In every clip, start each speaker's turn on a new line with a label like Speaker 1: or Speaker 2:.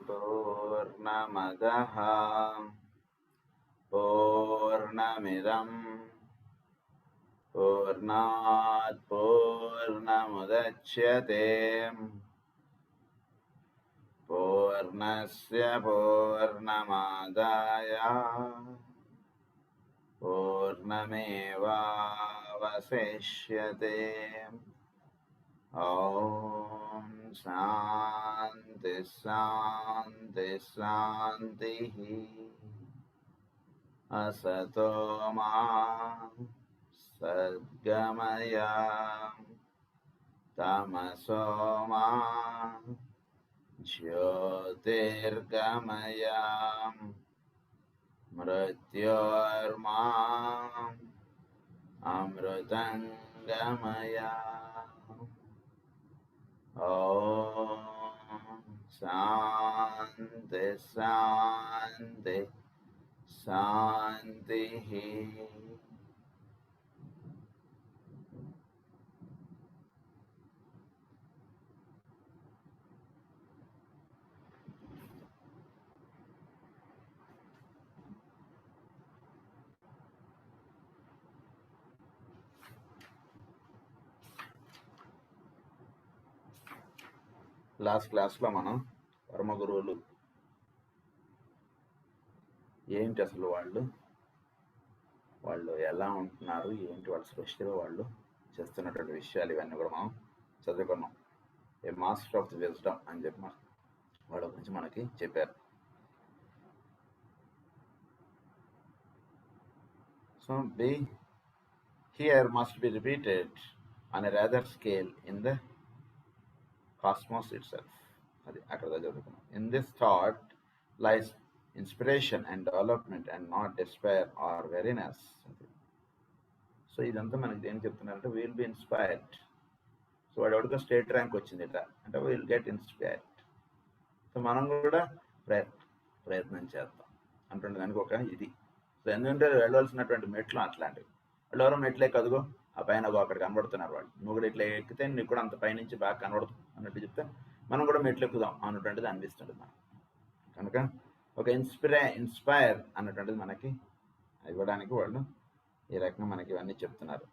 Speaker 1: पूर्णमदः पूर्णमिदं पूर्णात् पूर्णमुदच्यते पूर्णस्य पूर्णमादाय पूर्णमेवावशिष्यते। ॐ शान्ति शान्ति शान्तिः। असतो मा सद्गमय तमसो मा ज्योतिर्गमय मृत्योर्मा अमृतंगमय। ॐ शान्ति शान्ति शान्तिः। లాస్ట్ క్లాస్లో మనం పరమ గురువులు ఏంటి, అసలు వాళ్ళు ఎలా ఉంటున్నారు, ఏంటి వాళ్ళ సృష్టిలో వాళ్ళు చేస్తున్నటువంటి విషయాలు, ఇవన్నీ కూడా మనం చదువుకున్నాం. ఏ మాస్టర్ ఆఫ్ ది విజ్డమ్ అని చెప్పి వాళ్ళ గురించి మనకి చెప్పారు. So here must be repeated on a rather scale in the cosmos itself. అది అక్కడ చదువుకున్నాం. In this thought lies inspiration and development and not despair or weariness. So ఇదంతా మనకి ఏం చెప్తున్నారంటే విల్ బి ఇన్స్పైర్డ్. సో వాడు ఎవరికో స్టేట్ ర్యాంక్ వచ్చింది ఇట్లా అంటే విల్ గెట్ ఇన్స్పైర్డ్. సో మనం కూడా ప్రయత్నం చేద్దాం అంటుండే దానికి ఒక ఇది. సో ఎందుకంటే వెళ్ళవలసినటువంటి మెట్లు అట్లాంటివి. వాళ్ళు ఎవరో మెట్లు ఎక్కదుగో ఆ పైన అక్కడ కనబడుతున్నారు వాళ్ళు, నువ్వు కూడా ఇట్లా ఎక్కితే నీకు కూడా అంత పైనుంచి బాగా కనబడుతుంది అన్నట్టు చెప్తే మనం కూడా మెట్లు ఎక్కుదాం అన్నటువంటిది అనిపిస్తుంది మనకు. కనుక ఒక ఇన్స్పైర్ అన్నటువంటిది మనకి ఇవ్వడానికి వాళ్ళు ఈ రకంగా మనకి ఇవన్నీ చెప్తున్నారు.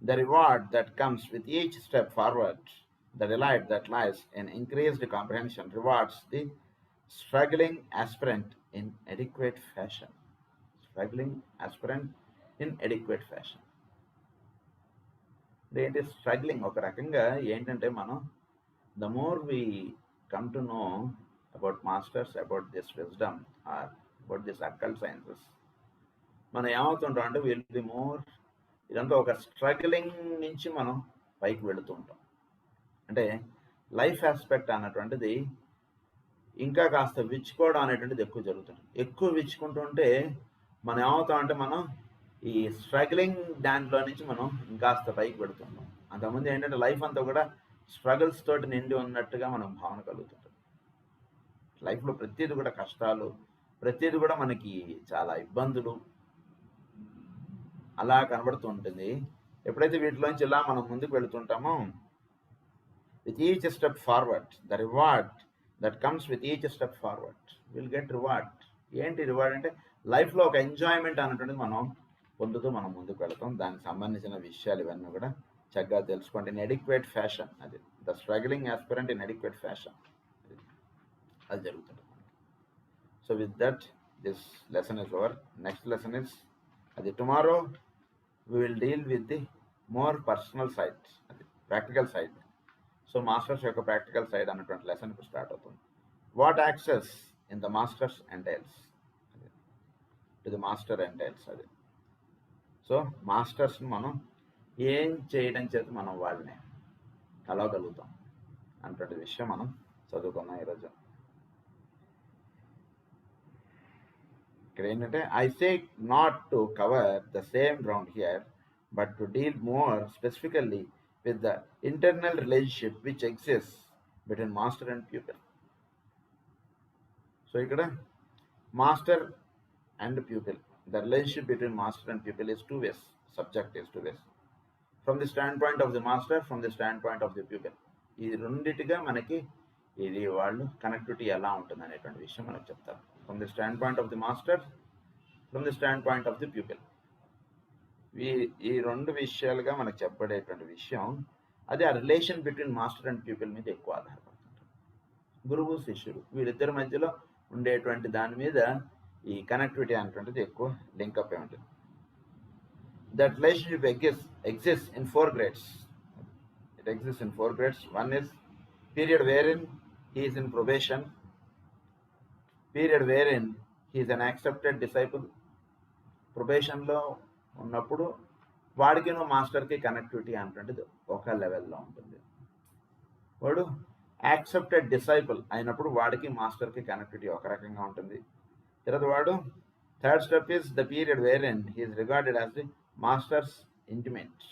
Speaker 1: The reward that comes with each step forward, the delight that lies in increased comprehension, rewards the struggling aspirant in adequate fashion. Struggling aspirant in adequate fashion. ఏంటి స్ట్రగ్లింగ్? ఒక రకంగా ఏంటంటే మనం the more we come to know about masters, about this wisdom or about this occult sciences, మనం ఏమవుతుంటాం అంటే will be more, ఇదంతా ఒక struggling నుంచి మనం పైకి వెళుతూ ఉంటాం. అంటే లైఫ్ ఆస్పెక్ట్ అన్నటువంటిది ఇంకా కాస్త విచ్చుకోవడం అనేటువంటిది ఎక్కువ జరుగుతుంది. ఎక్కువ విచ్చుకుంటుంటే మనం ఏమవుతాం అంటే మనం ఈ స్ట్రగ్లింగ్ దాంట్లో నుంచి మనం ఇంకాస్త పైకి పెడుతున్నాం. అంతకుముందు ఏంటంటే లైఫ్ అంతా కూడా స్ట్రగుల్స్ తోటి నిండి ఉన్నట్టుగా మనం భావన కలుగుతుంటుంది. లైఫ్లో ప్రతిదీ కూడా కష్టాలు, ప్రతిదీ కూడా మనకి చాలా ఇబ్బందులు అలా కనబడుతూ ఉంటుంది. ఎప్పుడైతే వీటిలోంచి ఇలా మనం ముందుకు వెళుతుంటామో, with each step forward the reward that comes with each step forward will get reward. ఏంటి రివార్డ్ అంటే లైఫ్లో ఒక ఎంజాయ్మెంట్ అన్నటువంటిది మనం పొందుతూ మనం ముందుకు వెళతాం. దానికి సంబంధించిన విషయాలు ఇవన్నీ కూడా చక్కగా తెలుసుకోండి. ఇన్ ఎడిక్వేట్ ఫ్యాషన్, అది the struggling aspirant inadequate fashion, అది జరుగుతుంది. So with that this lesson is over. Next lesson is అది tomorrow we will deal with the more personal side, అది ప్రాక్టికల్ సైడ్. సో మాస్టర్స్ యొక్క practical side అన్నటువంటి lesson ఇప్పుడు start అవుతుంది. What access in the masters entails, to the master entails. అది so మాస్టర్స్ని మనం ఏం చేయడం చేత మనం వాళ్ళని కలవగలుగుతాం అన్నటువంటి విషయం మనం చదువుకున్నాం ఈరోజు. ఇక్కడ ఏంటంటే I say not to cover the same ground here but to deal more specifically with the internal relationship which exist between master and pupil. So ఇక్కడ master and pupil, the relationship between master and pupil is two ways, subject is two ways, from the standpoint of the master, from the standpoint of the pupil. ఈ రెండిటిగా మనకి ఇది వాళ్ళు connectivity ఎలా ఉంటుంది అనేటువంటి విషయం మనకు చెప్తారు. From the stand point of the master, from the stand point of the pupil. ఈ రెండు విషయాలుగా మనకు చెప్పబడేటువంటి విషయం అది ఆ relation between master and pupil మీద ఎక్కువ ఆధారపడుతుంటుంది. గురువు శిష్యుడు వీళ్ళిద్దరి మధ్యలో ఉండేటువంటి దాని మీద ఈ కనెక్టివిటీ అనేటువంటిది ఎక్కువ లింకప్ అయి ఉంటుంది. That relationship exists in 4 grades. It exists in 4 grades. One is period wherein he is in probation, period wherein he is an accepted disciple. ప్రొబేషన్లో ఉన్నప్పుడు వాడికిను మాస్టర్కి కనెక్టివిటీ అనేటువంటిది ఒక లెవెల్లో ఉంటుంది. వాడు యాక్సెప్టెడ్ డిసైపుల్ అయినప్పుడు వాడికి మాస్టర్కి కనెక్టివిటీ ఒక రకంగా ఉంటుంది. తర్వాత వాడు third step is the period wherein he is regarded as the master's intimate,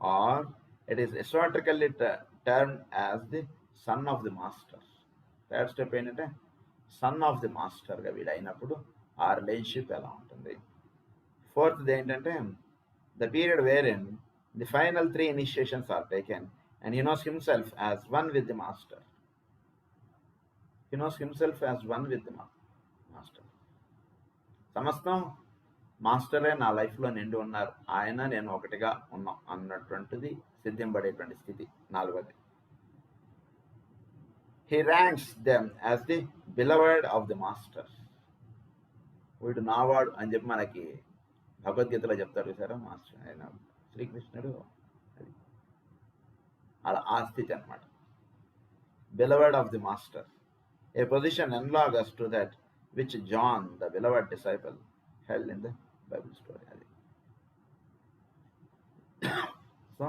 Speaker 1: or it is esoterically termed as the son of the master. Third step ఏంటంటే సన్ ఆఫ్ ది మాస్టర్గా వీడు అయినప్పుడు ఆ రిలేషన్షిప్ ఎలా ఉంటుంది. ఫోర్త్ది ఏంటంటే the period wherein the final 3 initiations are taken and he knows himself as one with the master. He knows himself as one with the master. సమస్తం మాస్టరే నా లైఫ్లో నిండి ఉన్నారు, ఆయన నేను ఒకటిగా ఉన్నాం అన్నటువంటిది సిద్ధింపడేటువంటి స్థితి. 4వది he ranks them as the beloved of the master. వీడు నావాడు అని చెప్పి మనకి భగవద్గీతలో చెప్తారు సార్ మాస్టర్ ఆయన శ్రీకృష్ణుడు. అది అలా ఆ స్థితి అనమాట. beloved of the master, a position analogous to that which John the beloved disciple held in the Bible story. అది సో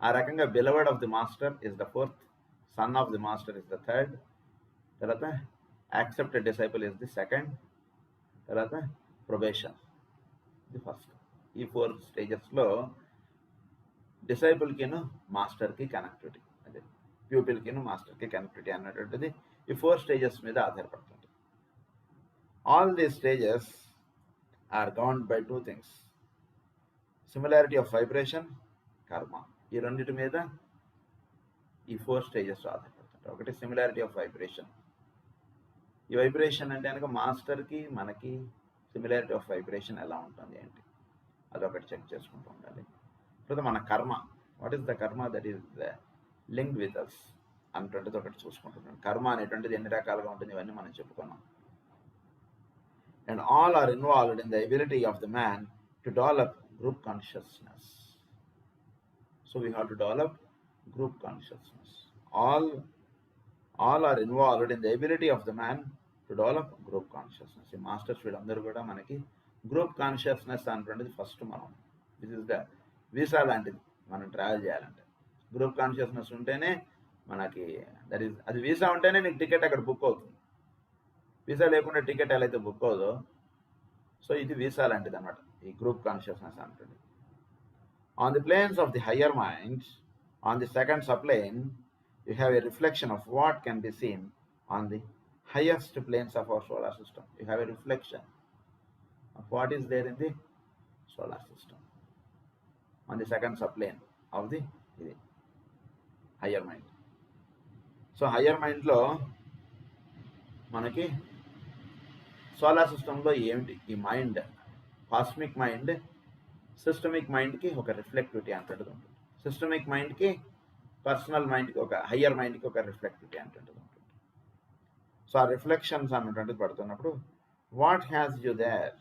Speaker 1: ఆ రకంగా beloved of the master is the 4th, son of the master is the 3rd, తర్వాత accepted disciple is the 2nd, తర్వాత probation the 1st. ఈ 4 స్టేజెస్లో డిసైపుల్కిను మాస్టర్కి connectivity, అదే ప్యూపిల్కిను మాస్టర్కి కనెక్టివిటీ అన్నటువంటిది ఈ 4 స్టేజెస్ మీద ఆధారపడుతుంది. All these stages are governed by 2 things, similarity of vibration, karma. ఈ రెండింటి మీద ఈ 4 స్టేజెస్ ఆధారపడుతుంటాయి. ఒకటి సిమిలారిటీ ఆఫ్ వైబ్రేషన్. ఈ వైబ్రేషన్ అంటే కనుక మాస్టర్కి మనకి సిమిలారిటీ ఆఫ్ వైబ్రేషన్ ఎలా ఉంటుంది ఏంటి అదొకటి చెక్ చేసుకుంటూ ఉండాలి. తర్వాత మన karma, what is the karma that is linked with us అన్నటువంటిది ఒకటి చూసుకుంటున్నాం. కర్మ అనేటువంటిది ఎన్ని రకాలుగా ఉంటుంది ఇవన్నీ మనం చెప్పుకున్నాం. And all are involved in the ability of the man to develop group consciousness. So we have to develop group consciousness. All are involved in the ability of the man to develop group consciousness. ఈ masters వీళ్ళందరూ కూడా మనకి group consciousness అనేటువంటిది first మనం, this is the visa లాంటిది మనం travel చేయాలంటే. Group consciousness ఉంటేనే మనకి దట్ ఈస్, అది వీసా ఉంటేనే నీకు టికెట్ అక్కడ బుక్ అవుతుంది. వీసా లేకుండా టికెట్ ఎలా అయితే బుక్ అవుదో, సో ఇది వీసా లాంటిది అనమాట ఈ గ్రూప్ కాన్షియస్నెస్ అంటుంది. On the planes of the higher mind, on the second subplane, you have a reflection of what can be seen on the highest planes of our solar system. You have a reflection of what is there in the solar system on the second subplane of the higher mind. So higher mind lo manaki solar system lo emti ee mind, cosmic mind, systemic mind ki oka reflectivity antadu untundi. Systemic mind ki, personal mind ki, oka higher mind ki oka reflectivity antadu untundi. So ఆ reflections అన్నటువంటిది పడుతున్నప్పుడు what have you there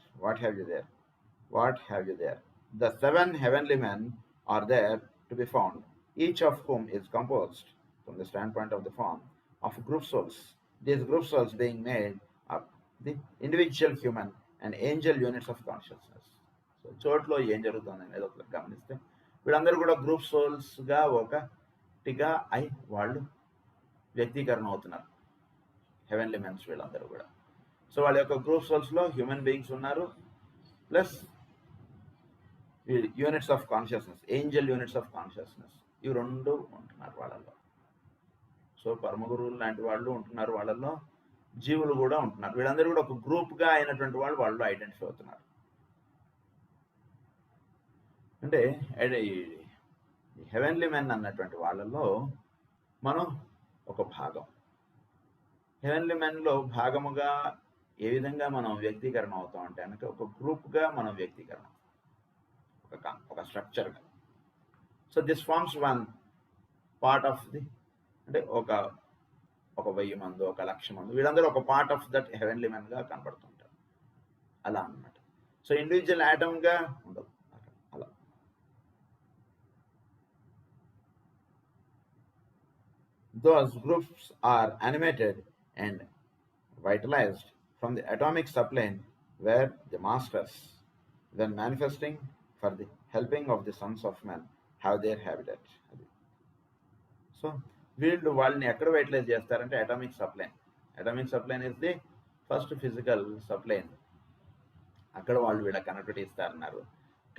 Speaker 1: the 7 heavenly men are there to be found, each of whom is composed from the standpoint of the form of group souls, these group souls being made up the individual human and angel units of consciousness. So చోట్లో ఏం జరుగుతుంది అనేది ఒకటి గమనిస్తే వీళ్ళందరూ కూడా group సోల్స్గా ఒకటిగా అయి వాళ్ళు వ్యక్తీకరణ అవుతున్నారు, హెవెన్లీ మెన్స్ వీళ్ళందరూ కూడా. సో వాళ్ళ యొక్క గ్రూప్ సోల్స్లో హ్యూమన్ బీయింగ్స్ ఉన్నారు, plus units of consciousness, Angel units of consciousness, ఇవి రెండు ఉంటున్నారు వాళ్ళల్లో. సో పరమగురువులు లాంటి వాళ్ళు ఉంటున్నారు వాళ్ళల్లో, జీవులు కూడా ఉంటున్నారు. వీళ్ళందరూ కూడా ఒక గ్రూప్గా అయినటువంటి వాళ్ళు ఐడెంటిఫై అవుతున్నారు. అంటే హెవెన్లీ మెన్ అన్నటువంటి వాళ్ళలో మనం ఒక భాగం. హెవెన్లీ మెన్లో భాగముగా ఏ విధంగా మనం వ్యక్తీకరణ అవుతాం అంటే కనుక ఒక గ్రూప్గా మనం వ్యక్తీకరణ, ఒక స్ట్రక్చర్గా. So this forms one part of the, అంటే ఒక 1000 మంది, 1,00,000 మంది, వీళ్ళందరూ ఒక పార్ట్ ఆఫ్ దట్ హెవెన్లీ మెన్గా కనబడుతుంటారు. అలా అన్నమాట. సో ఇండివిజువల్ యాటమ్గా ఉండదు అలా. Those groups are animated and vitalized from the atomic subplane where the masters, when manifesting for the helping of the sons of men, have their habitat. So వీళ్ళు వాళ్ళని ఎక్కడ vitalize చేస్తారంటే atomic subplane. Atomic subplane is the first physical subplane. అక్కడ వాళ్ళు వీళ్ళ connectivity ఇస్తారన్నారు.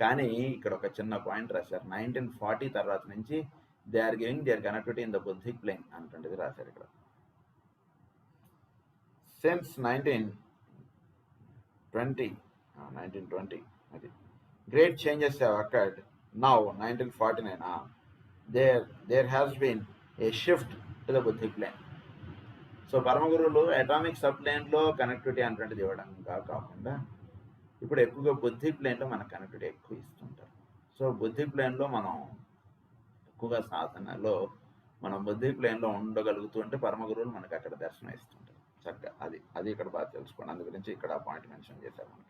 Speaker 1: కానీ ఇక్కడ ఒక చిన్న పాయింట్ రాశారు, 1940 తర్వాత నుంచి they are giving their connectivity in the buddhic plane అంటుండేది రాశారు ఇక్కడ. సిన్స్ 1920 అది great changes have occurred. Now 1949 there has been a shift to the buddhic plane. So పరమగురువులు అటామిక్ సబ్ ప్లేన్లో కనెక్టివిటీ అనేటువంటిది ఇవ్వడం కాకుండా ఇప్పుడు ఎక్కువగా బుద్ధిక్ ప్లేన్లో మనకు కనెక్టివిటీ ఎక్కువ ఇస్తుంటారు. సో బుద్ధిక్ ప్లేన్లో మనం ఎక్కువగా సాధనలో మనం బుద్ధిక్ ప్లేన్లో ఉండగలుగుతుంటే పరమగురువులు మనకు అక్కడ దర్శనం ఇస్తుంటారు చక్కగా. అది ఇక్కడ బాగా తెలుసుకోండి. అందు గురించి ఇక్కడ పాయింట్ మెన్షన్ చేశారు మనకి.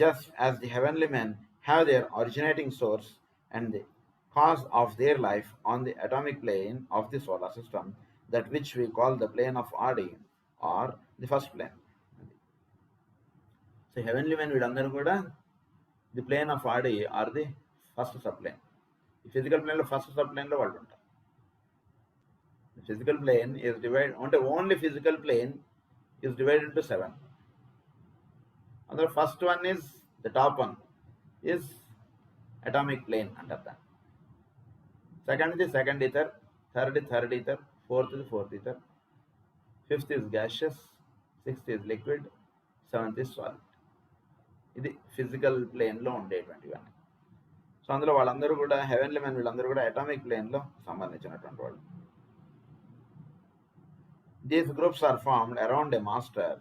Speaker 1: Just as the heavenly men have their originating source and the cause of their life on the atomic plane of the solar system, that which we call the plane of Adi or the first plane. So heavenly men వీళ్ళందరూ కూడా the plane of Adi or the first sub plane. ఈ physical ప్లేన్లో first sub ప్లేన్లో వాళ్ళు ఉంటారు. Physical plane is divide అంటే only physical plane is divided into 7. అందులో first one is the top one is atomic plane అంటారు దాన్ని. Second the second ether, third ether, fourth ether, fifth is gaseous, sixth is liquid, seventh is solid. ఇది physical ప్లేన్లో ఉండేటువంటివన్నీ. So అందులో వాళ్ళందరూ కూడా heavenly men వీళ్ళందరూ కూడా అటామిక్ ప్లేన్లో సంబంధించినటువంటి వాళ్ళు. These groups are formed around a master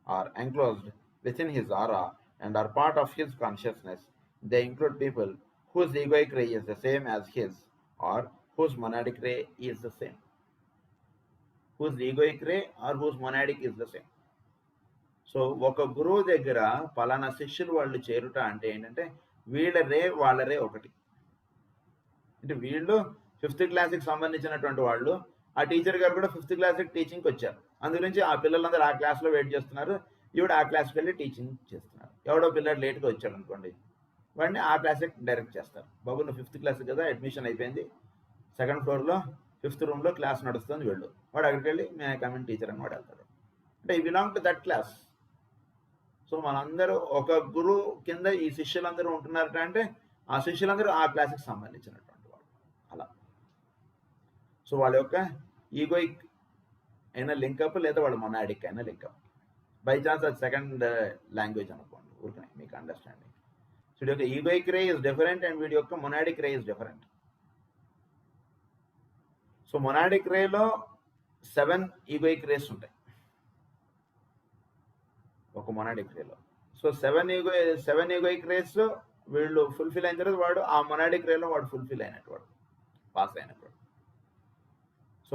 Speaker 1: or enclosed within his aura and are part of his consciousness. They include people whose egoic ray is the same as his or whose monadic ray is the same. Whose egoic ray or whose monadic is the same. So ఒక గురువు దగ్గర పలానా శిష్యులు వాళ్ళు చేరుట అంటే ఏంటంటే వీళ్ళ రే వాళ్ళ రే ఒకటి. అంటే వీళ్ళు 5th క్లాస్కి సంబంధించినటువంటి వాళ్ళు, ఆ టీచర్ గారు కూడా 5th క్లాస్కి టీచింగ్కి వచ్చారు. అందుగురించి ఆ పిల్లలందరూ ఆ క్లాస్లో వెయిట్ చేస్తున్నారు, ఈవిడ ఆ క్లాస్కి వెళ్ళి టీచింగ్ చేస్తున్నారు. ఎవడో పిల్లడు లేట్గా వచ్చాడు అనుకోండి, వాడిని ఆ క్లాస్కి డైరెక్ట్ చేస్తారు. బాబు నువ్వు 5th క్లాస్ కదా, అడ్మిషన్ అయిపోయింది, 2nd ఫ్లోర్లో 5th రూమ్లో క్లాస్ నడుస్తుంది, వెళ్ళు. వాడు అక్కడికి వెళ్ళి మే కమింగ్ టీచర్ అని వాడు వెళ్తాడు. అంటే ఈ belong to that class. So మనందరూ ఒక గురువు కింద ఈ శిష్యులందరూ ఉంటున్నారట అంటే ఆ శిష్యులందరూ ఆ క్లాస్కి సంబంధించినటువంటి వాళ్ళు అలా. సో వాళ్ళ యొక్క ఈగోయిక్ అయినా లింకప్ లేదా వాళ్ళ మొనాడిక్ అయినా లింకప్. బై ఛాన్స్ అది సెకండ్ లాంగ్వేజ్ అనుకోండి ఊరికనే మీకు అండర్స్టాండింగ్. సో వీడి యొక్క egoic ray is different and వీడి యొక్క monadic ray is different. So monadic రేలో 7 ఈగోయిక్ రేస్ ఉంటాయి ఒక మొనాడిక్ రేలో. సో 7 ఈగోయిక్ రేస్ వీళ్ళు ఫుల్ఫిల్ అయిన తర్వాత వాడు ఆ మొనాడిక్ రేలో వాడు ఫుల్ఫిల్ అయినట్టు, వాడు పాస్ అయినట్టు. సో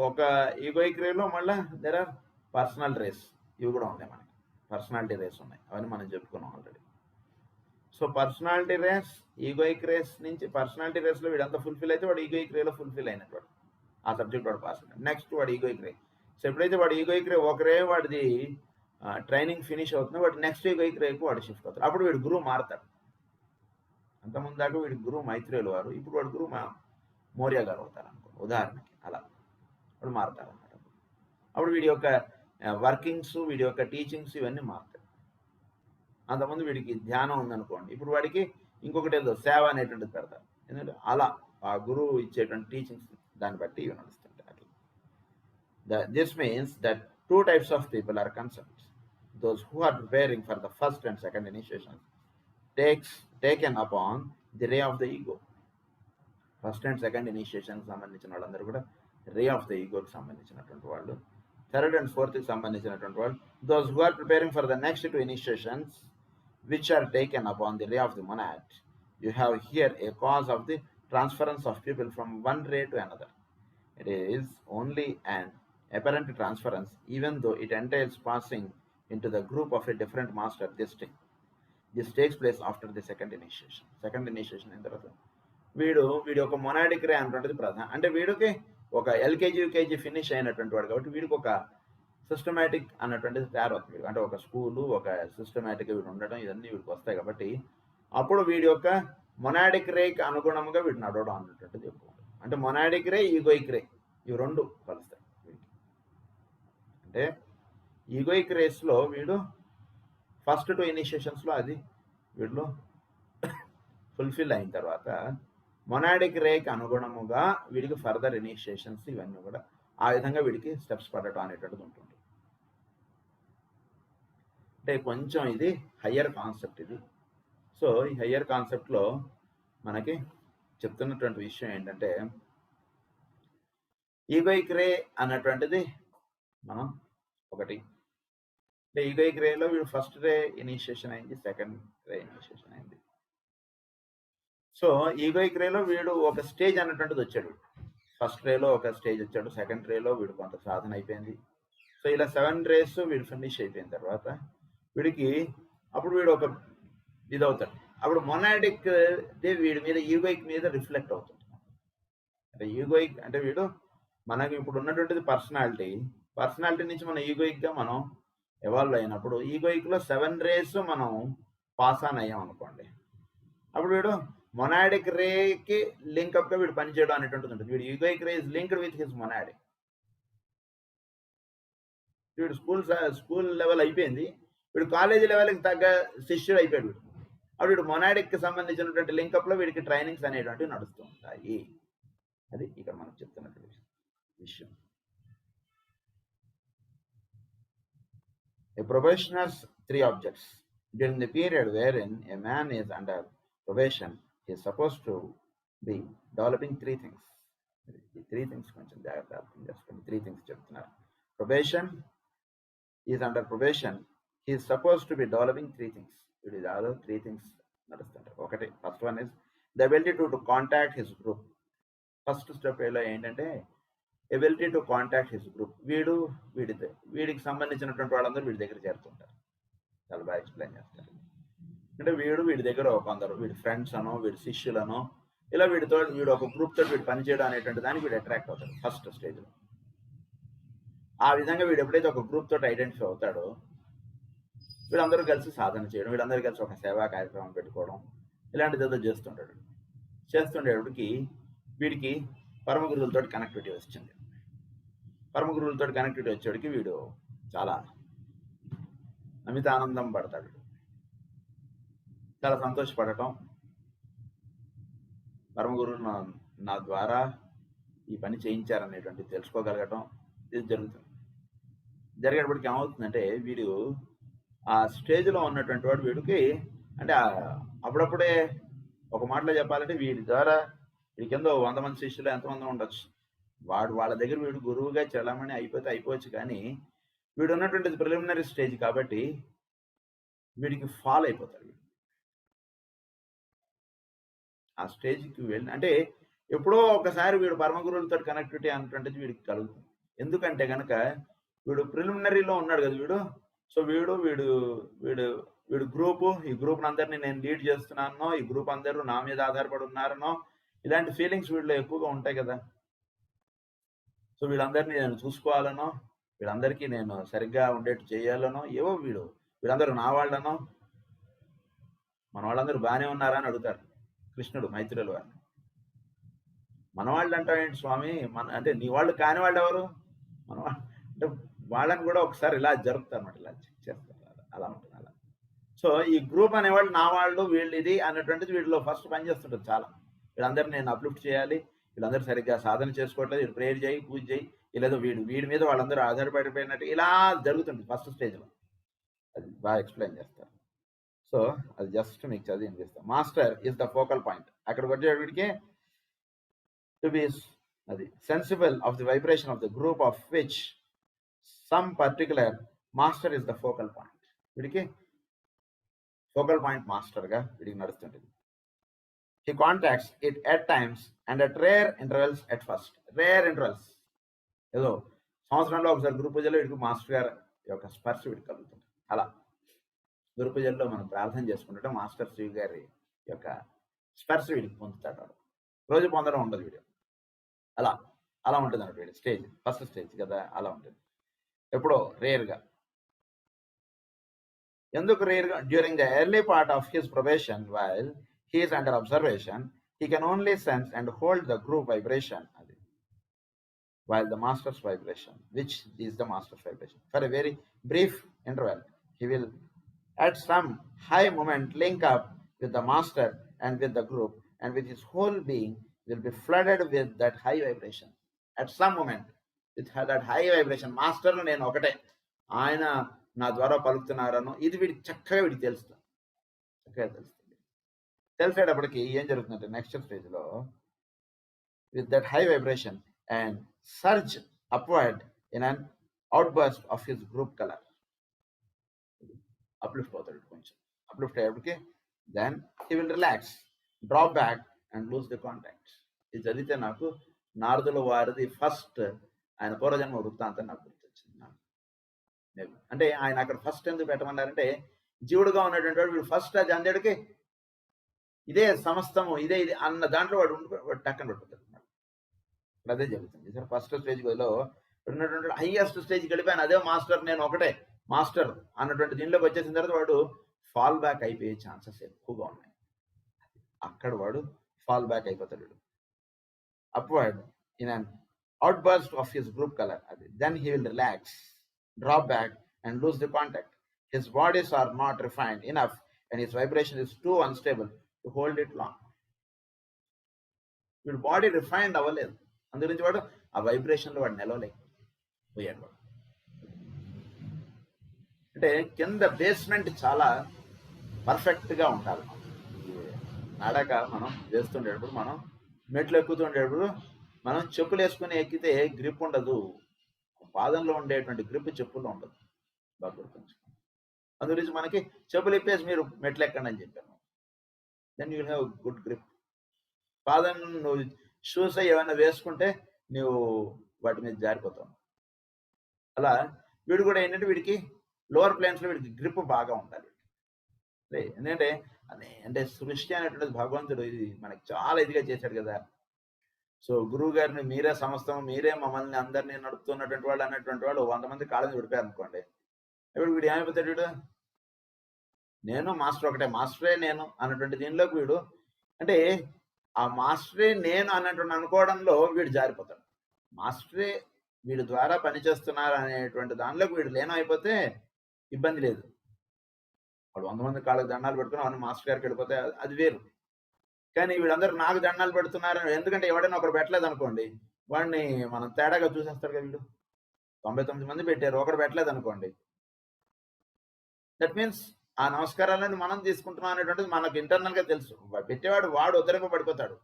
Speaker 1: ఒక ఈగోయిక్ రేలో మళ్ళీ దెర్ ఆర్ పర్సనల్ రేస్, ఇవి కూడా ఉన్నాయి మనకి. పర్సనాలిటీ రేస్ ఉన్నాయి, అవన్నీ మనం చెప్పుకున్నాం already. So personality rays, egoic rays నుంచి పర్సనాలిటీ రేస్లో వీడంతా ఫుల్ఫిల్ అయితే వాడు ఈగోయిక్ రేలో ఫుల్ఫిల్ అయినట్టు, వాడు ఆ సబ్జెక్ట్ వాడు పాస్ అయినట్టు. నెక్స్ట్ వాడు ఈగోయిక్ రే. సో ఎప్పుడైతే వాడు ఈగోయిక్ రే ఒకరే వాడిది ట్రైనింగ్ ఫినిష్ అవుతుంది, వాడు నెక్స్ట్ ఈగోయిక్ రేపు వాడు షిఫ్ట్ అవుతాడు. అప్పుడు వీడు గురువు మారుతాడు. అంతకుముందు దాకా వీడి గురువు మైత్రేయులు వారు, ఇప్పుడు వాడు గురువు మౌర్య గారు అవుతారు అనుకో ఉదాహరణకి. అలా వాడు మారుతారు అన్నమాట. అప్పుడు వీడి యొక్క వర్కింగ్స్, వీడి యొక్క టీచింగ్స్ ఇవన్నీ మారుతాయి. అంతకుముందు వీడికి ధ్యానం ఉందనుకోండి, ఇప్పుడు వాడికి ఇంకొకటి ఏదో సేవ అనేటువంటిది పెడతారు. ఎందుకంటే అలా ఆ గురువు ఇచ్చేటువంటి టీచింగ్స్ దాన్ని బట్టి ఇవి నడుస్తుంటాయి అట్లా. This means that 2 types of people are concerned. Those who are preparing for the first and second initiation taken upon the ray of the ego. First and second ఇనిషియేషన్కి సంబంధించిన వాళ్ళందరూ కూడా రే ఆఫ్ ద ఈగోకి సంబంధించినటువంటి వాళ్ళు. Third and ఫోర్త్కి సంబంధించినటువంటి వాళ్ళు those who are preparing for the next two initiations which are taken upon the ray of the monad. You have here a cause of the transference of people from one ray to another. It is only an apparent transference, even though it entails passing into the group of a different master. This takes place after the second initiation. Second initiation in తర్వాత వీడి ఒక monadic రే అనేటువంటిది ప్రధాన, అంటే వీడికి ఒక LKG UKG finish అయినటువంటి వాడు కాబట్టి వీడికి ఒక సిస్టమేటిక్ అన్నటువంటిది తయారవుతుంది. అంటే ఒక స్కూలు, ఒక సిస్టమేటిక్గా వీడు ఉండడం, ఇవన్నీ వీడికి వస్తాయి కాబట్టి అప్పుడు వీడి యొక్క మొనాడిక్ రేకి అనుగుణంగా వీడు నడవడం అన్నటువంటిది ఎక్కువ. అంటే మొనాడిక్ రే, ఈగోయిక్ రే, ఇవి రెండు కలుస్తాయి వీడికి. అంటే ఈగోయిక్ రేస్లో వీడు ఫస్ట్ 2 ఇనిషియేషన్స్లో అది వీడిలో ఫుల్ఫిల్ అయిన తర్వాత మొనాడిక్ రేకి అనుగుణముగా వీడికి ఫర్దర్ ఇనిషియేషన్స్ ఇవన్నీ కూడా ఆ విధంగా వీడికి స్టెప్స్ పడటం అనేటువంటిది ఉంటుంది. అంటే కొంచెం ఇది హయ్యర్ కాన్సెప్ట్ ఇది. సో ఈ హయ్యర్ కాన్సెప్ట్లో మనకి చెప్తున్నటువంటి విషయం ఏంటంటే ఈగోయిక్ రే అన్నటువంటిది మనం ఒకటి, అంటే ఈగోయిక్ రేలో వీడు ఫస్ట్ రే ఇనిషియేషన్ అయింది, సెకండ్ రే ఇనిషియేషన్ అయింది. సో ఈగోయిక్ రేలో వీడు ఒక స్టేజ్ అన్నటువంటిది వచ్చాడు. ఫస్ట్ రేలో ఒక స్టేజ్ వచ్చాడు, సెకండ్ రేలో వీడు కొంత సాధన అయిపోయింది. సో ఇలా 7 రేస్ వీడు ఫినిష్ అయిపోయిన తర్వాత వీడికి అప్పుడు వీడు ఒక ఇది అవుతాడు. అప్పుడు మొనాడిక్ వీడి మీద ఈగోయిక్ మీద రిఫ్లెక్ట్ అవుతుంది. అంటే ఈగోయిక్ అంటే వీడు మనకి ఇప్పుడు ఉన్నటువంటిది పర్సనాలిటీ నుంచి మనం ఈగోయిక్గా మనం ఎవాల్వ్ అయినప్పుడు ఈగోయిక్లో 7 రేస్ మనం పాస్ ఆన్ అయ్యాం అనుకోండి, అప్పుడు వీడు మొనాడిక్ రేకి లింక్అప్గా వీడు పనిచేయడం అనేటువంటిది ఉంటుంది. వీడు egoic ray is linked with his monadic. వీడు స్కూల్ లెవెల్ అయిపోయింది, వీడు కాలేజీ లెవెల్కి తగ్గ శిష్యుడు అయిపోయాడు వీడు. అప్పుడు వీడు మొనాడిక్కి సంబంధించినటువంటి లింకప్లో వీడికి ట్రైనింగ్స్ అనేటువంటివి నడుస్తూ ఉంటాయి. అది ఇక్కడ మనం చెప్తున్నటువంటి విషయం. A probationer's 3 objects. During the period wherein a man is under probation, he is supposed to be developing 3 things. The 3 things కొంచెం జాగ్రత్త అర్థం చేసుకోండి. 3 things చెప్తున్నారు. Probation is under probation, he is supposed to be developing 3 things. It is all 3 things నడుస్తుంటారు. ఒకటి, first one is the ability to contact his group. First step ఏలో ఏంటంటే ability to contact his group. వీడికి సంబంధించినటువంటి వాళ్ళందరూ వీడి దగ్గర చేరుతుంటారు. చాలా బాగా ఎక్స్ప్లెయిన్ చేస్తారు. అంటే వీడి దగ్గర కొందరు వీడి ఫ్రెండ్స్ అనో, వీడి శిష్యులనో, ఇలా వీడు ఒక గ్రూప్ తోటి వీడు పనిచేయడం అనేటువంటి దానికి వీడు అట్రాక్ట్ అవుతాడు ఫస్ట్ స్టేజ్లో. ఆ విధంగా వీడు ఎప్పుడైతే ఒక గ్రూప్ తోటి ఐడెంటిఫై అవుతాడో వీళ్ళందరూ కలిసి సాధన చేయడం, వీళ్ళందరూ కలిసి ఒక సేవా కార్యక్రమం పెట్టుకోవడం, ఇలాంటిది ఏదో చేస్తుంటాడు. చేస్తుండేటప్పటికి వీడికి పరమ గురువులతో కనెక్టివిటీ వచ్చింది. పరమ గురువులతో కనెక్టివిటీ వచ్చేటికి వీడు చాలా అమిత ఆనందం పడతాడు, చాలా సంతోషపడటం. పరమ గురువులు నా ద్వారా ఈ పని చేయించారనేటువంటిది తెలుసుకోగలగటం ఇది జరుగుతుంది. జరిగేటప్పటికి ఏమవుతుందంటే వీడు ఆ స్టేజ్లో ఉన్నటువంటి వాడు వీడికి అంటే అప్పుడప్పుడే ఒక మాటలో చెప్పాలంటే వీడి ద్వారా వీడి కింద 100 మంది శిష్యులు ఎంతమంది ఉండొచ్చు, వాళ్ళ దగ్గర వీడు గురువుగా చలామణి అయిపోవచ్చు. కానీ వీడు ఉన్నటువంటిది ప్రిలిమినరీ స్టేజ్ కాబట్టి వీడికి ఫాల్ అయిపోతాడు. ఆ స్టేజ్కి వెళ్ళి అంటే ఎప్పుడో ఒకసారి వీడు పరమ గురువులతో కనెక్టివిటీ అన్నటువంటిది వీడికి కలుగుతుంది. ఎందుకంటే కనుక వీడు ప్రిలిమినరీలో ఉన్నాడు కదా వీడు. సో వీడు గ్రూపు, ఈ గ్రూప్ అందరినీ నేను లీడ్ చేస్తున్నానో, ఈ గ్రూప్ అందరూ నా మీద ఆధారపడి ఉన్నారనో, ఇలాంటి ఫీలింగ్స్ వీళ్ళలో ఎక్కువగా ఉంటాయి కదా. సో వీళ్ళందరినీ నేను చూసుకోవాలనో, వీళ్ళందరికీ నేను సరిగ్గా ఉండేట్టు చేయాలనో, ఏవో వీళ్ళందరూ నా వాళ్ళనో, మన వాళ్ళందరూ బాగానే ఉన్నారా అని అడుగుతారు కృష్ణుడు మైత్రుల వారిని. మన వాళ్ళు అంటావేంటి స్వామి, అంటే నీ వాళ్ళు కాని వాళ్ళు ఎవరు, మన వాళ్ళు అంటే వాళ్ళని కూడా ఒకసారి ఇలా జరుపుతారు అన్నమాట, ఇలా చెక్ చేస్తారు, అలా ఉంటుంది అలా. సో ఈ గ్రూప్ అనేవాళ్ళు నా వాళ్ళు, వీళ్ళు ఇది అన్నటువంటిది వీళ్ళలో ఫస్ట్ పని చేస్తుంటుంది చాలా. వీళ్ళందరూ నేను అప్లిఫ్ట్ చేయాలి, వీళ్ళందరూ సరిగ్గా సాధన చేసుకోవట్లేదు, వీళ్ళు ప్రేయర్ చేయి, పూజ చేయి, ఇలాదో వీడి మీద వాళ్ళందరూ ఆధారపడిపోయినట్టు ఇలా జరుగుతుంది ఫస్ట్ స్టేజ్లో. అది బాగా ఎక్స్ప్లెయిన్ చేస్తారు. సో అది జస్ట్ మీకు చదివి వినిపిస్తాం. Master is the focal point. అక్కడికి వచ్చేటికి to be sensible of the vibration of the group of which some particular master is the focal point. వీడికి ఫోకల్ పాయింట్ మాస్టర్గా వీడికి నడుస్తుంటుంది. He contacts it at times and at rare intervals at first. Rare intervals. ఏదో సంవత్సరంలో ఒకసారి గురు పూజలో వీడికి master గారి యొక్క స్పర్శ వీడికి కలుగుతుంది. అలా గురు పూజల్లో మనం ప్రార్థన చేసుకుంటుంటే మాస్టర్ శ్రీ గారి యొక్క స్పర్శ వీడికి పొందుతాడు. రోజు పొందడం ఉండదు వీడు. అలా అలా ఉంటుంది అన్నట్టు వీడి స్టేజ్, ఫస్ట్ స్టేజ్ కదా, అలా ఉంటుంది. ఎప్పుడో రేర్గా. ఎందుకు రేర్గా? During the early part of his probation while he is under observation, he can only sense and hold the group vibration, while the master's vibration, which is the master's vibration, for a very brief interval, he will at some high moment link up with the master and with the group, and with his whole being will be flooded with that high vibration. At some moment, with that high vibration, master నేను ఒకటే, ఆయన నా ద్వారా పలుకుతున్నారను ఇది వీడికి చక్కగా వీడికి తెలుస్తుంది. చక్కగా తెలుస్తుంది. తెలిసేటప్పటికి ఏం జరుగుతుందంటే నెక్స్ట్ స్టేజ్లో with that high vibration and surge upward in an outburst of his group colour. Uplift అవుతాడు కొంచెం. అప్లిఫ్ట్ అయ్యేప్పటికి then he will relax, drop back and lose the contact. ఇది చదివితే నాకు నారదుల వారిది ఫస్ట్ ఆయన పూర్వజన్మ వృత్తాంతం నాకు గుర్తొచ్చింది. అంటే ఆయన అక్కడ ఫస్ట్ ఎందుకు పెట్టమన్నారంటే జీవుడుగా ఉన్నటువంటి వాడు వీడు ఫస్ట్ అది అందడికి ఇదే సమస్తము ఇదే ఇది అన్న దాంట్లో వాడు టక్కన పడిపోతాడు. అదే జరుగుతుంది. సార్ ఫస్ట్ స్టేజ్లో ఉన్నటువంటి హైయెస్ట్ స్టేజ్కి వెళ్ళిపోయాను, అదే మాస్టర్ నేను ఒకటే మాస్టర్ అన్నటువంటి దీనిలోకి వచ్చేసిన తర్వాత వాడు ఫాల్ బ్యాక్ అయిపోయే ఛాన్సెస్ ఎక్కువగా ఉన్నాయి. అక్కడ వాడు ఫాల్ బ్యాక్ అయిపోతాడు. Upward in an outburst of his group colour. అది then he will relax, drop back and lose the contact. His bodies are not refined enough and his vibration is too unstable to hold it long. వీడు body refined అవ్వలేదు, అందుగురించి వాడు ఆ వైబ్రేషన్లో వాడు నిలవలేకపోయాడు. వాడు అంటే కింద బేస్మెంట్ చాలా పర్ఫెక్ట్గా ఉండాలి. నడక మనం వేస్తుండేటప్పుడు, మనం మెట్లు ఎక్కుతుండేటప్పుడు మనం చెప్పులు వేసుకుని ఎక్కితే గ్రిప్ ఉండదు. పాదంలో ఉండేటువంటి గ్రిప్ చెప్పుల్లో ఉండదు. బాగా గుర్తుంచుకోండి. అందుగురించి మనకి చెప్పులు ఇప్పేసి మీరు మెట్లు ఎక్కండి అని చెప్పాను. Then you will have good grip. పాదం నువ్వు షూస్ ఏమైనా వేసుకుంటే నువ్వు వాటి మీద జారిపోతావు. అలా వీడు కూడా ఏంటంటే వీడికి లోవర్ ప్లేన్స్లో వీడికి గ్రిప్ బాగా ఉండాలి. ఎందుకంటే అంటే సృష్టి అనేటువంటిది భగవంతుడు ఇది మనకి చాలా ఇదిగా చేశాడు కదా. సో గురువు గారిని మీరే సమస్తం, మీరే మమ్మల్ని అందరినీ నడుపుతున్నటువంటి వాళ్ళు అన్నటువంటి వాళ్ళు 100 మంది కాళ్ళని విడిపోయారు అనుకోండి. ఇప్పుడు వీడు ఏమైపోతాడు? వీడు నేను మాస్టర్ ఒకటే, మాస్టరే నేను అన్నటువంటి దీనిలోకి వీడు అంటే ఆ మాస్టరే నేను అన్నటువంటి అనుకోవడంలో వీడు జారిపోతాడు. మాస్టరే వీడి ద్వారా పనిచేస్తున్నారు అనేటువంటి దానిలోకి వీడు లేనం అయిపోతే ఇబ్బంది లేదు. వాడు 100 మంది కాళ్ళకి దండాలు పెట్టుకుని అవన్నీ మాస్టర్ గారికి వెళ్ళిపోతే అది వేరు. కానీ వీళ్ళందరూ నాకు దండాలు పెడుతున్నారు, ఎందుకంటే ఎవడైనా ఒకరు పెట్టలేదు అనుకోండి, వాడిని మనం తేడాగా చూసేస్తారు కదా. వీడు 99 మంది పెట్టారు, ఒకడు పెట్టలేదు అనుకోండి, దట్ మీన్స్ ఆ నమస్కారాలను మనం తీసుకుంటున్నాం అనేటువంటిది మనకు ఇంటర్నల్గా తెలుసు. పెట్టేవాడు వాడు ఉత్తరింపబడిపోతాడు,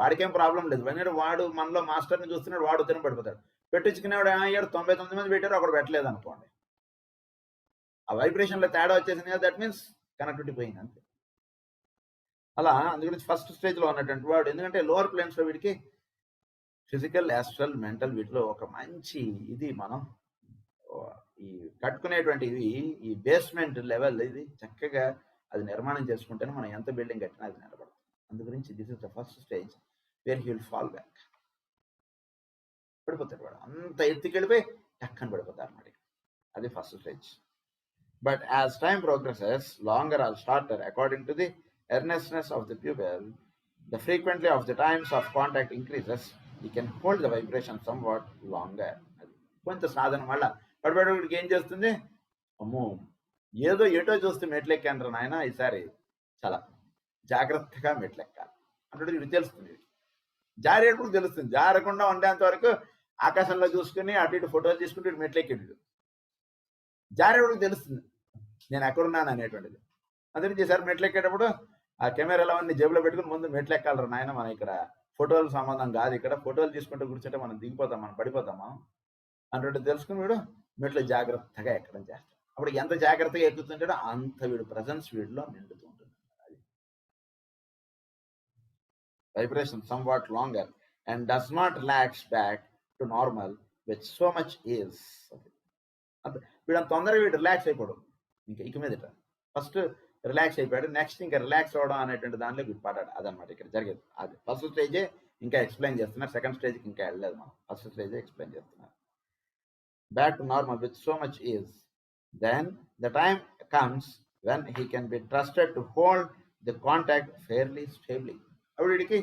Speaker 1: వాడికేం ప్రాబ్లం లేదు. ఎందుకంటే వాడు మనలో మాస్టర్ని చూస్తున్నాడు, వాడు ఉత్తరింపబడిపోతాడు. పెట్టించుకునేవాడు ఏమయ్యాడు, 99 మంది పెట్టారు, ఒకడు పెట్టలేదు అనుకోండి, ఆ వైబ్రేషన్లో తేడా వచ్చేసింది కదా, దట్ మీన్స్ కనెక్టివిటీ పోయింది అంతే. అలా అందుగురించి ఫస్ట్ స్టేజ్లో ఉన్నటువంటి వాడు, ఎందుకంటే లోవర్ ప్లేన్స్లో వీడికి ఫిజికల్, యాస్ట్రల్, మెంటల్ వీటిలో ఒక మంచి ఇది మనం ఈ కట్టుకునేటువంటివి ఈ బేస్మెంట్ లెవెల్ ఇది చక్కగా అది నిర్మాణం చేసుకుంటేనే మనం ఎంత బిల్డింగ్ కట్టినా అది నిలబడుతుంది. అందుగురించి this is the first stage where he will fall back. పడిపోతాడు వాడు, అంత ఎత్తుకెళ్ళిపోయి టక్కని పడిపోతారు అన్నమాట. అది first stage. But as time progresses, longer or shorter according to the earnestness of the pupil, the frequency of the times of contact increases. He can hold the vibration somewhat longer. కొంత సాధన వల్ల పడిపడికి ఏం చేస్తుంది, అమ్మో ఏదో ఏటో చూస్తే మెట్లెక్కాను నాయన, ఈసారి చాలా జాగ్రత్తగా మెట్లెక్కాలి అంటే ఇది తెలుస్తుంది. జారేటప్పుడు తెలుస్తుంది, జారకుండా ఉండేంత వరకు ఆకాశంలో చూసుకుని అటు ఇటు ఫోటోలు తీసుకుంటూ ఇటు మెట్లెక్కేడు. జారేటప్పుడు తెలుస్తుంది నేను ఎక్కడున్నాను అనేటువంటిది. అందుకని ఈసారి మెట్లు ఎక్కేటప్పుడు ఆ కెమెరాలో అన్ని జేబులో పెట్టుకుని ముందు మెట్లు ఎక్కాలరా నాయన, మనం ఇక్కడ ఫోటోల సంబంధం కాదు ఇక్కడ. ఫోటోలు తీసుకుంటూ కూర్చుంటే మనం దిగిపోతాం, మనం పడిపోతామా అన్నట్టు తెలుసుకుని వీడు మెట్లు జాగ్రత్తగా ఎక్కడం చేస్తాడు. అప్పుడు ఎంత జాగ్రత్తగా ఎక్కుతుంటాడో అంత వీడు ప్రజెన్స్ వీడిలో నిండుతూ ఉంటుంది. అది vibration somewhat longer and does not relax back to normal with so much is. వీడు అంత తొందరగా వీడు రిలాక్స్ అయిపోడు. ఇక మీదట ఫస్ట్ రిలాక్స్ అయిపోయాడు, నెక్స్ట్ ఇంకా రిలాక్స్ అవ్వడం అనేటువంటి దానిలో వీడు పడ్డాడు. అదనమాట ఇక్కడ జరిగేది. అది ఫస్ట్ స్టేజే ఇంకా ఎక్స్ప్లెయిన్ చేస్తున్నారు, సెకండ్ స్టేజ్కి ఇంకా వెళ్ళలేదు మనం, ఫస్ట్ స్టేజే ఎక్స్ప్లెయిన్ చేస్తున్నారు. Back to normal with so much ease. Then the time comes when he can be trusted to hold the contact fairly stably. అప్పుడు వీడికి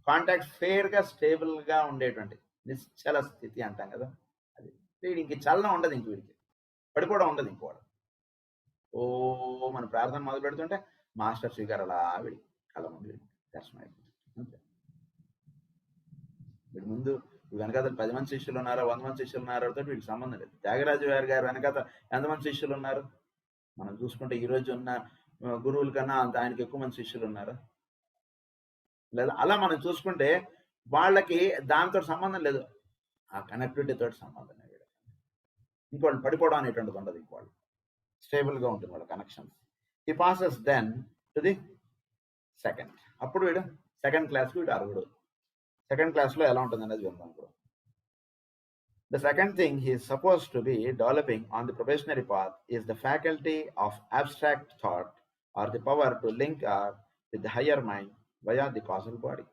Speaker 1: కాంటాక్ట్ ఫెయిర్గా స్టేబుల్గా ఉండేటువంటి నిశ్చల స్థితి అంటాం కదా, అది వీడికి చలనం ఉండదు. ఇంక వీడికి పడిపోవడం ఉండదు. ఇంకోడు ఓ మన ప్రార్థన మొదలు పెడుతుంటే మాస్టర్ స్వీకారం అలా వీడి కళ్ళ ముందు వీడి దర్శనం అయిపోతుంది. అంతే. వీడి ముందు వెనకాల 10 మంది శిష్యులు ఉన్నారో 100 మంది శిష్యులు ఉన్నారో వీడికి సంబంధం లేదు. త్యాగరాజు గారు వెనకాల ఎంతమంది శిష్యులు ఉన్నారు మనం చూసుకుంటే ఈ రోజు ఉన్న గురువుల కన్నా ఆయనకి ఎక్కువ మంది శిష్యులు ఉన్నారు లేదా? అలా మనం చూసుకుంటే వాళ్ళకి దానితో సంబంధం లేదు, ఆ కనెక్టివిటీ తోటి సంబంధం. ఇంకోళ్ళు పడిపోవడం అనేటువంటిది ఉండదు. ఇంకోళ్ళు స్టేబుల్గా ఉంటుంది వాళ్ళ connections. He passes then to the second. అప్పుడు వీడు సెకండ్ క్లాస్కి వీడు అర్హుడు. సెకండ్ క్లాస్లో ఎలా ఉంటుంది అనేది విందాం ఇప్పుడు. The second thing he is supposed to be developing on the probationary path is the faculty of abstract thought, or the power to link up with the higher mind via the causal body.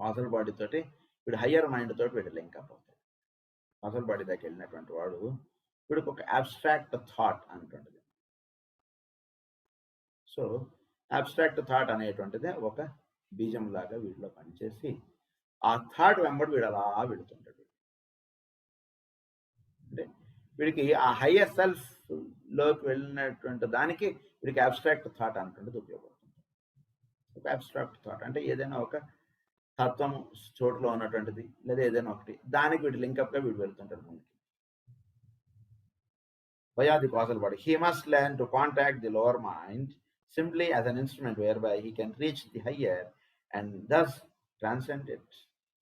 Speaker 1: causal body తోటి వీడు higher mind తోటి వీడు link up అవుతాడు. causal body దగ్గర వెళ్ళినటువంటి వాడు వీడికి ఒక అబ్స్ట్రాక్ట్ థాట్ అనేటువంటిది. సో అబ్స్ట్రాక్ట్ థాట్ అనేటువంటిది ఒక బీజం లాగా వీడిలో పనిచేసి ఆ థాట్ వెంబడి వీడు అలా వెళుతుంటాడు. అంటే వీడికి ఆ హయ్యర్ సెల్ఫ్ లోకి వెళ్ళినటువంటి దానికి వీడికి అబ్స్ట్రాక్ట్ థాట్ అనేటువంటిది ఉపయోగపడుతుంది. ఒక అబ్స్ట్రాక్ట్ థాట్ అంటే ఏదైనా ఒక తత్వం చోటులో ఉన్నటువంటిది లేదా ఏదైనా ఒకటి దానికి వీడు లింకప్గా వీడు వెళ్తుంటాడు ముందుకి. via the causal body. He must learn to contact the lower mind simply as an instrument whereby he can reach the higher and thus transcend it.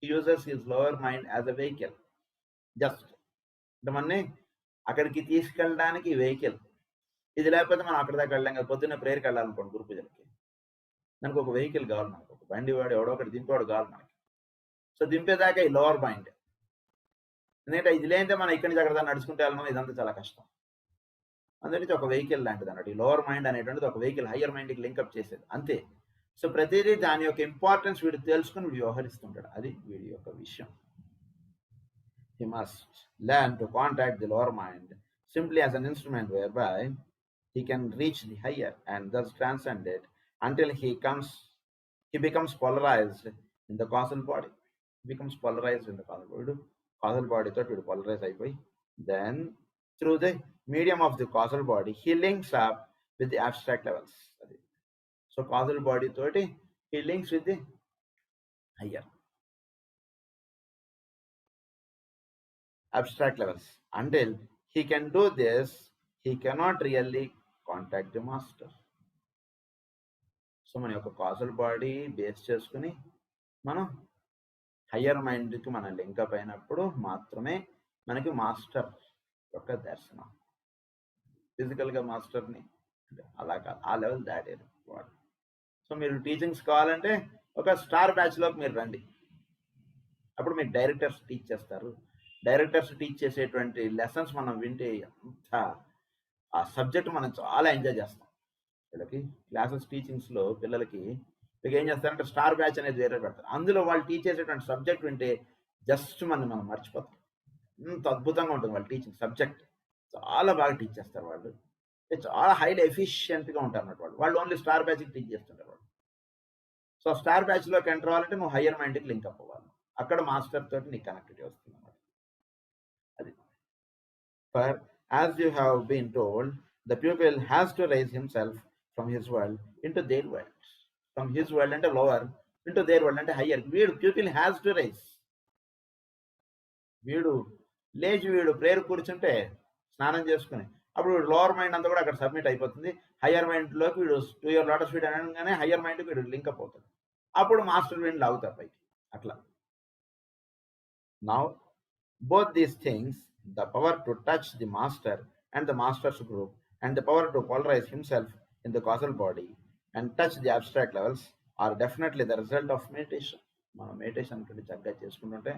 Speaker 1: He uses his lower mind as a vehicle. Just మనని అక్కడికి తీసుకెళ్ళడానికి vehicle. ఇది లేకపోతే మనం అక్కడ దాకా వెళ్ళాం కదా. పొద్దున్న ప్రేయర్కి వెళ్ళాలనుకోండి గురు పూజలకి, మనకు ఒక వెహికల్ కావాలి, మనకు ఒక బండి వాడు ఎవడో ఒకటి దింపేవాడు కావాలి మనకి. సో దింపేదాకా ఈ లోవర్ మైండ్, ఎందుకంటే ఇది లేదంటే మనం ఇక్కడి నుంచి అక్కడ నడుచుకుంటే వెళ్ళడం ఇదంతా చాలా కష్టం. అందుకని ఒక వెహికల్ లాంటిది అన్నట్టు ఈ లోవర్ మైండ్ అనేటువంటిది ఒక వెహికల్ హయ్యర్ మైండ్కి లింకప్ చేసేది అంతే. సో ప్రతిదీ దాని యొక్క ఇంపార్టెన్స్ వీడు తెలుసుకుని వీడు వ్యవహరిస్తుంటాడు. అది వీడి యొక్క విషయం. He must learn to contact the lower mind simply as an instrument whereby he can reach the higher and thus transcend it until he becomes polarized in the causal body. He becomes polarized in the causal body. Causal body thought వీడు polarize అయిపోయి then through the medium of the causal body he links up with the abstract levels. So causal body toti he links with the higher abstract levels. Until he can do this, he cannot really contact the master. So మన యొక్క causal body base చేసుకుని మనం higher మైండ్కి మనం link up అయినప్పుడు మాత్రమే మనకి master యొక్క దర్శనం. ఫిజికల్గా మాస్టర్ని అంటే అలా కాదు, ఆ లెవెల్ దాటారు వాడు. సో మీరు టీచింగ్స్ కావాలంటే ఒక స్టార్ బ్యాచ్లోకి మీరు రండి. అప్పుడు మీకు డైరెక్టర్స్ టీచ్ చేస్తారు. డైరెక్టర్స్ టీచ్ చేసేటువంటి లెసన్స్ మనం వింటే అంత ఆ సబ్జెక్ట్ మనం చాలా ఎంజాయ్ చేస్తాం. వీళ్ళకి క్లాసెస్ టీచింగ్స్లో పిల్లలకి మీకు ఏం చేస్తారంటే స్టార్ బ్యాచ్ అనేది వేరే పెడతారు. అందులో వాళ్ళు టీచ్ చేసేటువంటి సబ్జెక్ట్ వింటే జస్ట్ మనం మర్చిపోతాం. అంత అద్భుతంగా ఉంటుంది వాళ్ళ టీచింగ్ సబ్జెక్ట్. చాలా బాగా టీచ్ చేస్తారు వాళ్ళు. చాలా హైలీ ఎఫిషియెంట్గా ఉంటారు అన్నట్టు వాళ్ళు ఓన్లీ స్టార్ బ్యాచ్కి టీచ్ చేస్తుంటారు వాళ్ళు. సో స్టార్ బ్యాచ్లోకి ఎంటర్ అవ్వాలంటే నువ్వు హయ్యర్ మైండ్కి లింక్ అప్ అవ్వాలి. అక్కడ మాస్టర్ తోటి నీకు కనెక్టివిటీ వస్తుంది అన్నమాట. అది For as you have been told, the pupil has to raise himself from his world into their world. From his world అంటే lower into their world అంటే higher. వీడు pupil has to raise. వీడు లేచి వీడు prayer కూర్చుంటే స్నానం చేసుకుని అప్పుడు వీడు లోవర్ మైండ్ అంతా కూడా అక్కడ సబ్మిట్ అయిపోతుంది. హయ్యర్ మైండ్లోకి వీడు టు యువర్ లోటస్ ఫీట్ అనగానే హయ్యర్ మైండ్కి వీడు లింకప్ అవుతాడు. అప్పుడు మాస్టర్ వీడిని లాగుతారు పైకి. అట్లా. Now, both these things, the power to touch the master and the master's group, and the power to polarize himself in the causal body and touch the abstract levels, are definitely the result of meditation. మనం meditation కంటే చక్కగా చేసుకుంటుంటే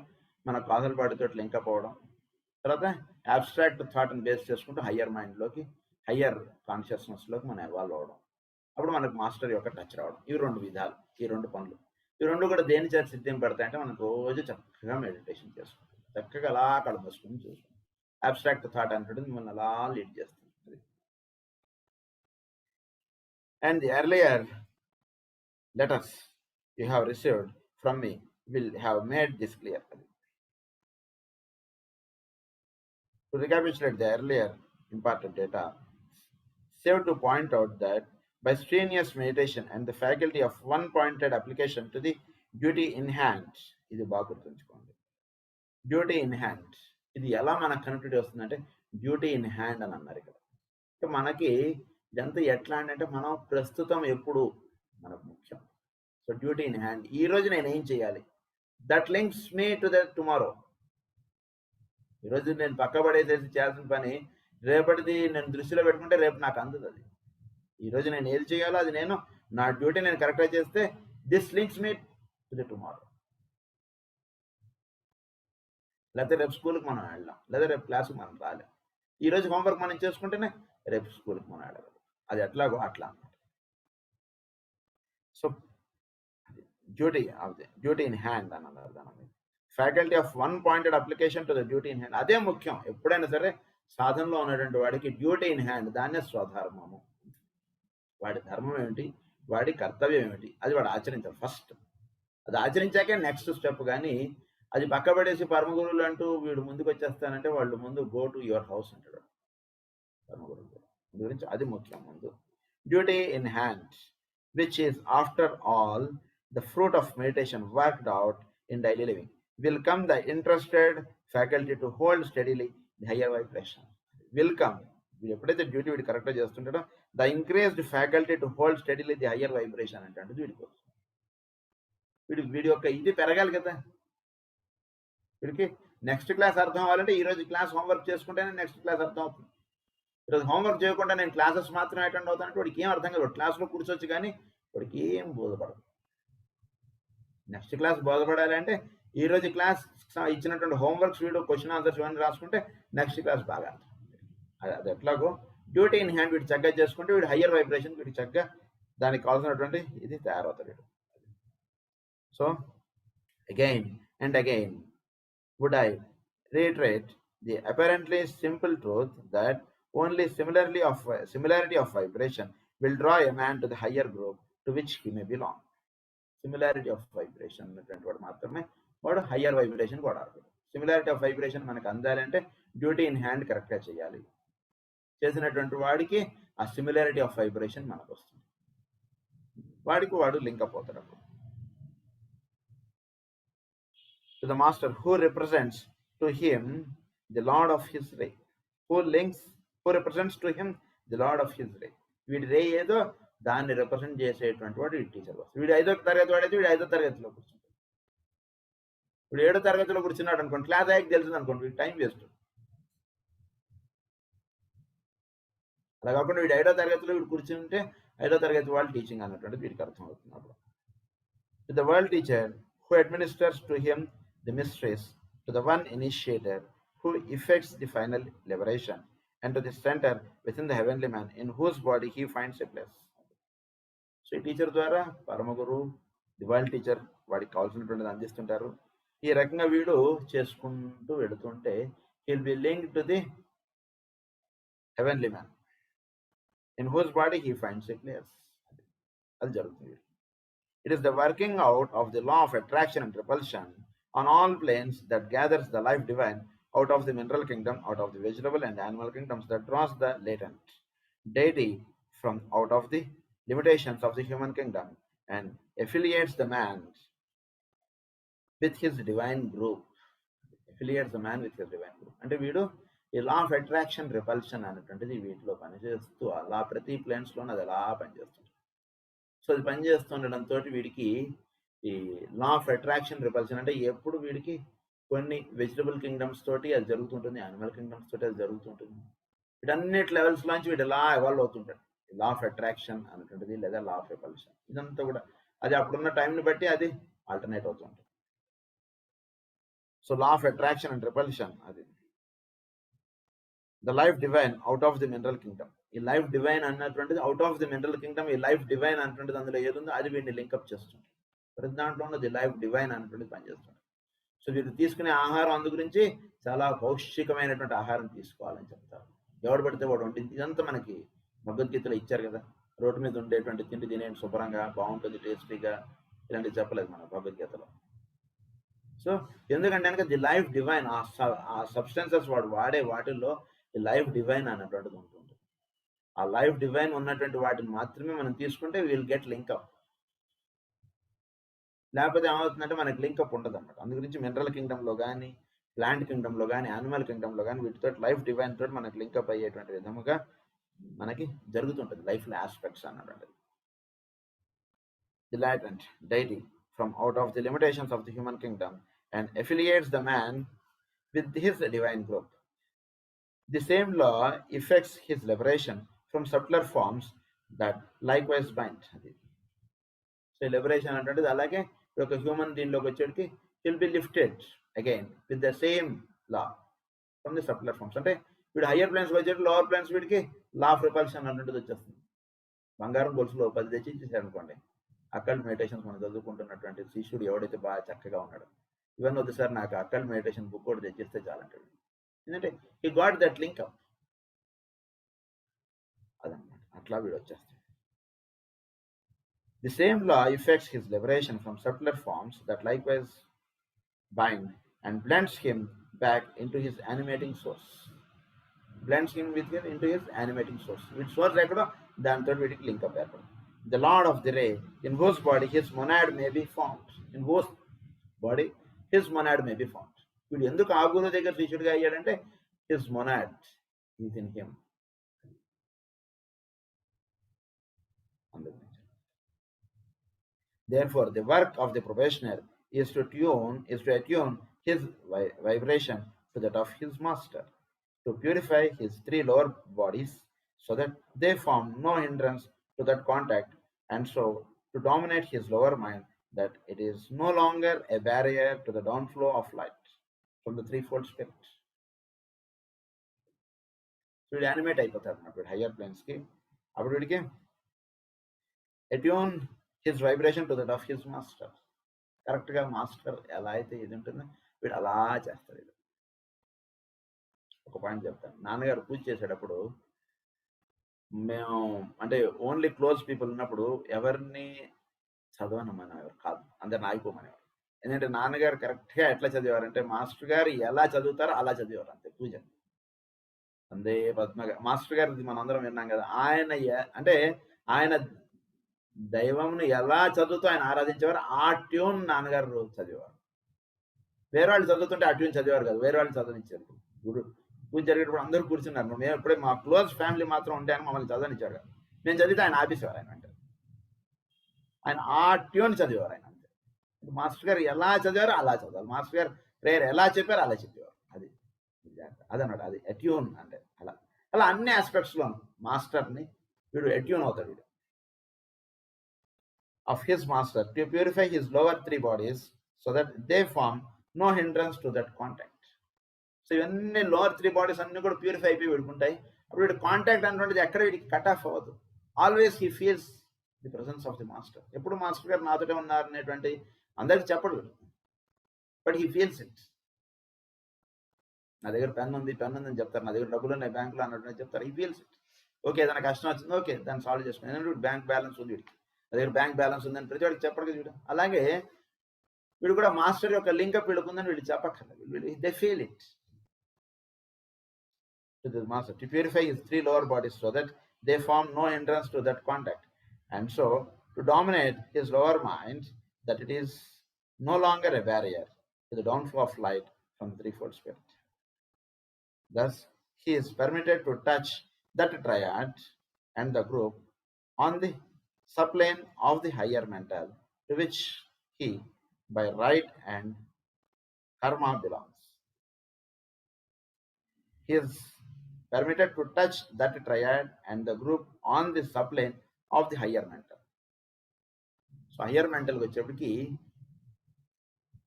Speaker 1: మన Kajal బాడీతో link up అవ్వడం, తర్వాత abstract థాట్ని base చేసుకుంటూ higher మైండ్లోకి, higher కాన్షియస్నెస్లోకి మనం ఎవాల్వ్ అవ్వడం, అప్పుడు మనకు మాస్టర్ యొక్క టచ్ రావడం. ఇవి రెండు విధాలు, ఈ రెండు పనులు. ఈ రెండు కూడా దేని చేత సిద్ధింపడతాయంటే మనం రోజు చక్కగా మెడిటేషన్ చేసుకుంటాం, చక్కగా అలా కళ్ళు మూసుకుని చూసుకుంటాం. అబ్స్ట్రాక్ట్ థాట్ అంటే మిమ్మల్ని అలా లీడ్ చేస్తుంది. And the earlier letters you have received from me will have made this clear. To recapitulate the earlier important data, save to point out that by strenuous meditation and the faculty of one-pointed application to the duty in hand, ఇది బాగా గుర్తుంచుకోండి, duty in hand. ఇది ఎలా మనకు connectivity వస్తుందంటే duty in hand అని అన్నారు ఇక్కడ. అంటే మనకి ఇదంతా ఎట్లా అంటే మనం ప్రస్తుతం ఎప్పుడు మనకు ముఖ్యం. సో డ్యూటీ ఇన్ హ్యాండ్, ఈ రోజు నేను ఏం చేయాలి, that links me to the tomorrow. ఈరోజు నేను పక్క పడేసేసి చేయాల్సిన పని రేపటిది నేను దృష్టిలో పెట్టుకుంటే రేపు నాకు అందదు. అది ఈరోజు నేను ఏది చేయాలో అది నేను నా డ్యూటీ నేను కరెక్ట్గా చేస్తే this links me to the tomorrow. లేకపోతే రేపు స్కూల్కి మనం వెళ్ళాం, లేదా రేపు క్లాస్కి మనం రాలేం. ఈరోజు హోంవర్క్ మనం చేసుకుంటేనే రేపు స్కూల్కి మనం వెళ్ళగలం. అది ఎట్లాగో అట్లా అన్నమాట. So duty of the duty in hand అని అన్నారు దాని faculty of one pointed application to the duty in hand. అదే ముఖ్యం ఎప్పుడైనా సరే సాధనలో ఉన్నటువంటి వాడికి డ్యూటీ ఇన్ హ్యాండ్, దాన్నే స్వధర్మము. వాడి ధర్మం ఏమిటి, వాడి కర్తవ్యం ఏమిటి, అది వాడు ఆచరించాలి ఫస్ట్. అది ఆచరించాకే నెక్స్ట్ స్టెప్. కానీ అది పక్కబడేసి పరమగురువులు అంటూ వీడు ముందుకు వచ్చేస్తానంటే వాళ్ళు ముందు గో టు యువర్ హౌస్ అంటాడు పరమగురువులు గురించి. అది ముఖ్యం ముందు. Duty in hand, which is after all the fruit of meditation worked out in daily living, will come the interested faculty to hold steadily the higher vibration. Will come, వీడు ఎప్పుడైతే duty వీడు కరెక్ట్గా చేస్తుంటాడో the increased faculty to hold steadily the higher vibration అంటే వీడికి వస్తుంది. వీడి యొక్క ఇది పెరగాలి కదా. వీడికి నెక్స్ట్ క్లాస్ అర్థం అవ్వాలంటే ఈరోజు క్లాస్ హోంవర్క్ చేసుకుంటేనే నెక్స్ట్ క్లాస్ అర్థం అవుతుంది. ఈరోజు హోంవర్క్ చేయకుండా నేను క్లాసెస్ మాత్రం అటెండ్ అవుతానంటే వాడికి ఏం అర్థం కాదు. క్లాస్లో కూర్చోవచ్చు కానీ వాడికి ఏం బోధపడదు. నెక్స్ట్ క్లాస్ బోధపడాలి అంటే ఈరోజు క్లాస్ ఇచ్చినటువంటి హోంవర్క్స్ వీడియో క్వశ్చన్ ఆన్సర్స్ ఇవన్నీ రాసుకుంటే నెక్స్ట్ క్లాస్ బాగా అది ఎట్లాగో డ్యూటీ ఇన్ హ్యాండ్ వీడు చక్కగా చేసుకుంటే వీడు హయ్యర్ వైబ్రేషన్ వీడు చక్కగా దానికి కావాల్సినటువంటి ఇది తయారవుతాడు. So again and again would I reiterate the apparently simple truth that only similarity of vibration will draw a man to the higher group to which he may belong. Similarity of vibration ఉన్నటువంటి వాడు మాత్రమే వాడు higher vibration వాడాలి. Similarity of vibration మనకు అందాలంటే duty in hand కరెక్ట్గా చేయాలి. చేసినటువంటి వాడికి ఆ సిమిలారిటీ ఆఫ్ వైబ్రేషన్ మనకు వస్తుంది, వాడికి వాడు లింక్ అప్ అవుతాడు. To the master who represents to him the lord of his ray, who represents to him the lord of his ray. వీడి రే ఏదో దాన్ని రిప్రజెంట్ చేసేటువంటి వాడు వీడి టీచర్ వస్తుంది. వీడు 5వ తరగతి వాడైతే వీడు 5వ తరగతిలో కూర్చుంటాడు. వీడు 7వ తరగతిలో కూర్చున్నాడు అనుకోండి, క్లాస్ అయ్యాక తెలుస్తుంది అనుకోండి, వీడు టైం వేస్ట్. అలా కాకుండా వీడు 5వ తరగతిలో వీడు కూర్చుంటే 5వ తరగతి వాళ్ళు టీచింగ్ అన్నటువంటి వీడికి అర్థం అవుతుంది. అప్పుడు the world teacher who administers to him the mysteries, to the one initiator who effects the final liberation, and to the centre with in the heavenly man in whose body he finds a place. So ఈ teacher ద్వారా పరమగురు Diwali teacher వాడికి కావాల్సినటువంటిది అందిస్తుంటారు. ఈ రకంగా వీడు చేసుకుంటూ వెళుతుంటే he'll be link to the heavenly man in whose body he finds a place. అది జరుగుతుంది. It is the working out of the law of attraction and repulsion on all planes that gathers the life divine out of the mineral kingdom, out of the vegetable and animal kingdoms, that draws the latent deity from out of the limitations of the human kingdom and affiliates the man with his divine group. అంటే వీడు ఈ లా of attraction repulsion అనేటువంటిది వీటిలో పనిచేస్తూ అలా ప్రతి ప్లేన్స్లోనే అది అలా పనిచేస్తుంది. సో అది పనిచేస్తుండడంతో వీడికి ఈ లా ఆఫ్ అట్రాక్షన్ రిపల్షన్ అంటే ఎప్పుడు వీడికి కొన్ని వెజిటబుల్ కింగ్డమ్స్ తోటి అది జరుగుతుంటుంది, యానిమల్ కింగ్డమ్స్ తోటి అది జరుగుతుంటుంది. వీటన్నిటి లెవెల్స్ లోంచి వీడు ఇలా ఎవాల్వ్ అవుతుంటాడు. లా ఆఫ్ అట్రాక్షన్ అనేటువంటిది లేదా లా ఆఫ్ రిపల్షన్ ఇదంతా కూడా అది అప్పుడున్న టైంని బట్టి అది ఆల్టర్నేట్ అవుతుంటుంది. So law of attraction and repulsion అది the life divine out of the mineral kingdom. ఈ లైఫ్ డివైన్ అన్నటువంటిది out of the mineral kingdom. ఈ లైఫ్ డివైన్ అన్నటువంటిది అందులో ఏదుందో అది వీడిని లింకప్ చేస్తుంది. ప్రతి దాంట్లో ఉన్నది లైఫ్ డివైన్ అన్నటువంటిది పనిచేస్తుంది. సో వీరు తీసుకునే ఆహారం అందు గురించి చాలా పౌష్టికమైనటువంటి ఆహారం తీసుకోవాలని చెప్తారు. ఎవడు పడితే వాడు వండింది ఇదంతా మనకి భగవద్గీతలో ఇచ్చారు కదా. రోడ్డు మీద ఉండేటువంటి తిండి తినేయండి శుభ్రంగా, బాగుంటుంది, టేస్టీగా, ఇలాంటివి చెప్పలేదు మన భగవద్గీతలో. సో ఎందుకంటే కనుక ది లైఫ్ డివైన్, ఆ సబ్స్టెన్సెస్ వాడు వాడే వాటిల్లో ది లైఫ్ డివైన్ అన్నటువంటిది ఉంటుంది. ఆ లైఫ్ డివైన్ ఉన్నటువంటి వాటిని మాత్రమే మనం తీసుకుంటే విల్ గెట్ లింకప్. లేకపోతే ఏమవుతుందంటే మనకి లింకప్ ఉండదు అనమాట. అందు గురించి మినరల్ కింగ్డమ్లో కానీ, ప్లాంట్ కింగ్డమ్లో కానీ, యానిమల్ కింగ్డమ్లో కానీ వీటితో లైఫ్ డివైన్ తోటి మనకి లింకప్ అయ్యేటువంటి విధముగా మనకి జరుగుతుంటుంది లైఫ్లో ఆస్పెక్ట్స్ అన్నటువంటిది. The latent deity from out of the limitations of the human kingdom and affiliates the man with his divine group. The same law effects his liberation from subtler forms that likewise bind. So liberation అంటే అలాగే ఒక human దీనిలోకి వచ్చేటికి will be lifted again with the same law from the subtler forms. అంటే వీడు higher planes వచ్చేటి lower planes వీడికి law of repulsion అన్నట్టుది వచ్చేస్తుంది. బంగారం గొలుసులో 10 తెచ్చి ఇచ్చేసాడు అనుకోండి, అక్కల్ట్ మెడిటేషన్స్ మనం చదువుకుంటున్నటువంటి శిష్యుడు ఎవడైతే బాగా చక్కగా ఉన్నాడు, ఇవన్నీ వద్దు సార్ నాకు అక్కల్ట్ మెడిటేషన్ బుక్ కూడా తెచ్చిస్తే చాలంటాడు. ఎందుకంటే హీ గాట్ దట్ లింకప్. అదనమాట, అట్లా వీడు వచ్చేస్తాడు. The same law effects his liberation from subtler forms that likewise bind and blends him back into his animating source. Blends him with him into his animating source. Which source ekkado danto veediki link up ekkado. The Lord of the ray, in whose body his monad may be found. In whose body his monad may be found. వీడు ఎందుకు ఆ గురువు దగ్గర శిష్యుడిగా అయ్యాడంటే his monad is in him. Therefore, the work of the probationer is to attune his vibration to that of his master, to purify his 3 lower bodies so that they form no hindrance to that contact, and so to dominate his lower mind, that it is no longer a barrier to the downflow of light from the threefold spirit. So it animate అయిపోతారు అన్నమాట higher ప్లేన్స్కి. అప్పుడు వీడికి attune his vibration to that of his master. కరెక్ట్గా master ఎలా అయితే ఇది ఉంటుందో వీడు అలా చేస్తాడు. ఇది ఒక పాయింట్ చెప్తాను. నాన్నగారు పూజ చేసేటప్పుడు మేము అంటే ఓన్లీ క్లోజ్ పీపుల్ ఉన్నప్పుడు ఎవరిని చదవనమనేవారు కాదు, అందరిని ఆగిపోమనేవారు. ఎందుకంటే నాన్నగారు కరెక్ట్గా ఎట్లా చదివారంటే మాస్టర్ గారు ఎలా చదువుతారో అలా చదివారు అంతే పూజ. అందే పద్మగా మాస్టర్ గారు మనందరం విన్నాం కదా. ఆయన అంటే ఆయన దైవంను ఎలా చదువుతూ ఆయన ఆరాధించేవారు, ఆ ట్యూన్ నాన్నగారు చదివేవారు. వేరే వాళ్ళు చదువుతుంటే ఆ ట్యూన్ చదివేవారు కాదు, వేరే వాళ్ళు చదవనిచ్చారు. గురు పూజ జరిగేటప్పుడు అందరూ కూర్చున్నారు, మేము ఎప్పుడే మా క్లోజ్ ఫ్యామిలీ మాత్రం ఉంటే అని మమ్మల్ని చదవనిచ్చారు. నేను చదివితే ఆయన ఆపేసేవారు. ఆయన అంటే ఆయన ఆ ట్యూన్ చదివేవారు ఆయన అంతే. మాస్టర్ గారు ఎలా చదివారో అలా చదవాలి, మాస్టర్ గారు ప్రేయర్ ఎలా చెప్పారో అలా చెప్పేవారు. అది అదన్నమాట, అది అట్యూన్ అంటే. అలా అలా అన్ని ఆస్పెక్ట్స్లో మాస్టర్ని వీడు అట్యూన్ అవుతాడు. వీడు of his master to purify his lower 3 bodies so that they form no hindrance to that contact. So ఇవన్నీ లోవర్ 3 బాడీస్ అన్ని కూడా ప్యూరిఫై అయిపోయి పెడుకుంటాయి. అప్పుడు వీడు కాంటాక్ట్ అనేటువంటిది ఎక్కడ వీడికి కట్ ఆఫ్ అవ్వదు. Always he feels the presence of the master. ఎప్పుడు మాస్టర్ గారు నాతోనే ఉన్నారు అనేటువంటి అందరికి చెప్పడు, బట్ హీ ఫీల్స్ ఇట్. నా దగ్గర పెన్ ఉంది అని చెప్తారు, నా దగ్గర డబ్బులు ఉన్నాయి బ్యాంకులో అన్నట్టు చెప్తారు. He feels it. ఓకే, ఏదైనా కష్టం వచ్చింది, ఓకే దాన్ని సాల్వ్ చేసుకుని. ఎందుకంటే బ్యాంక్ బ్యాలెన్స్ ఉంది వీడికి, నా దగ్గర బ్యాంక్ బ్యాలెన్స్ ఉందని ప్రతి వాడికి చెప్పడు కదా వీడు. అలాగే వీడు కూడా మాస్టర్ యొక్క లింకప్ వీడుకుందని వీళ్ళు చెప్పక్కర్లేదు, వీళ్ళు they feel it to the master to purify his 3 lower bodies so that they form no hindrance to that contact, and so to dominate his lower mind, that it is no longer a barrier to the downflow of light from the threefold spirit. Thus he is permitted to touch that triad and the group on the subplane of the higher mental, to which he by right and karma belongs. He is permitted to touch that triad and the group on the subplane of the higher mental. So higher మెంటల్కి వచ్చేప్పటికి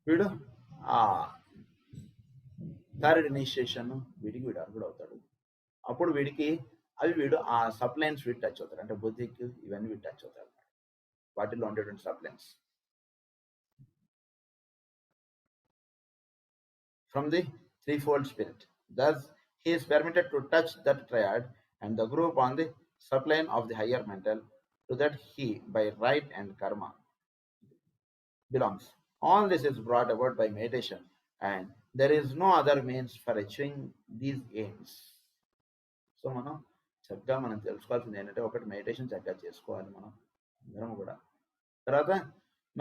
Speaker 1: వీడు ఆ third initiation వీడికి వీడు అర్హుడు అవుతాడు. అప్పుడు వీడికి అవి వీడు ఆ సప్లైన్స్ వీడు టచ్ అవుతాడు, అంటే బుద్ధికి ఇవన్నీ వీడు టచ్ అవుతాడు వాటిల్లో ఉండేటువంటి సప్లైన్స్ from the threefold spirit. Thus, he is permitted to touch that triad and the group on the subplane of the higher mental, to that he, by right and karma, belongs. All this is brought about by meditation, and there is no other means for achieving these aims. So మనం తెలుసుకోవాల్సింది ఏంటంటే, ఒకటి meditation చక్కగా చేసుకోవాలి మనం అందరం కూడా. తర్వాత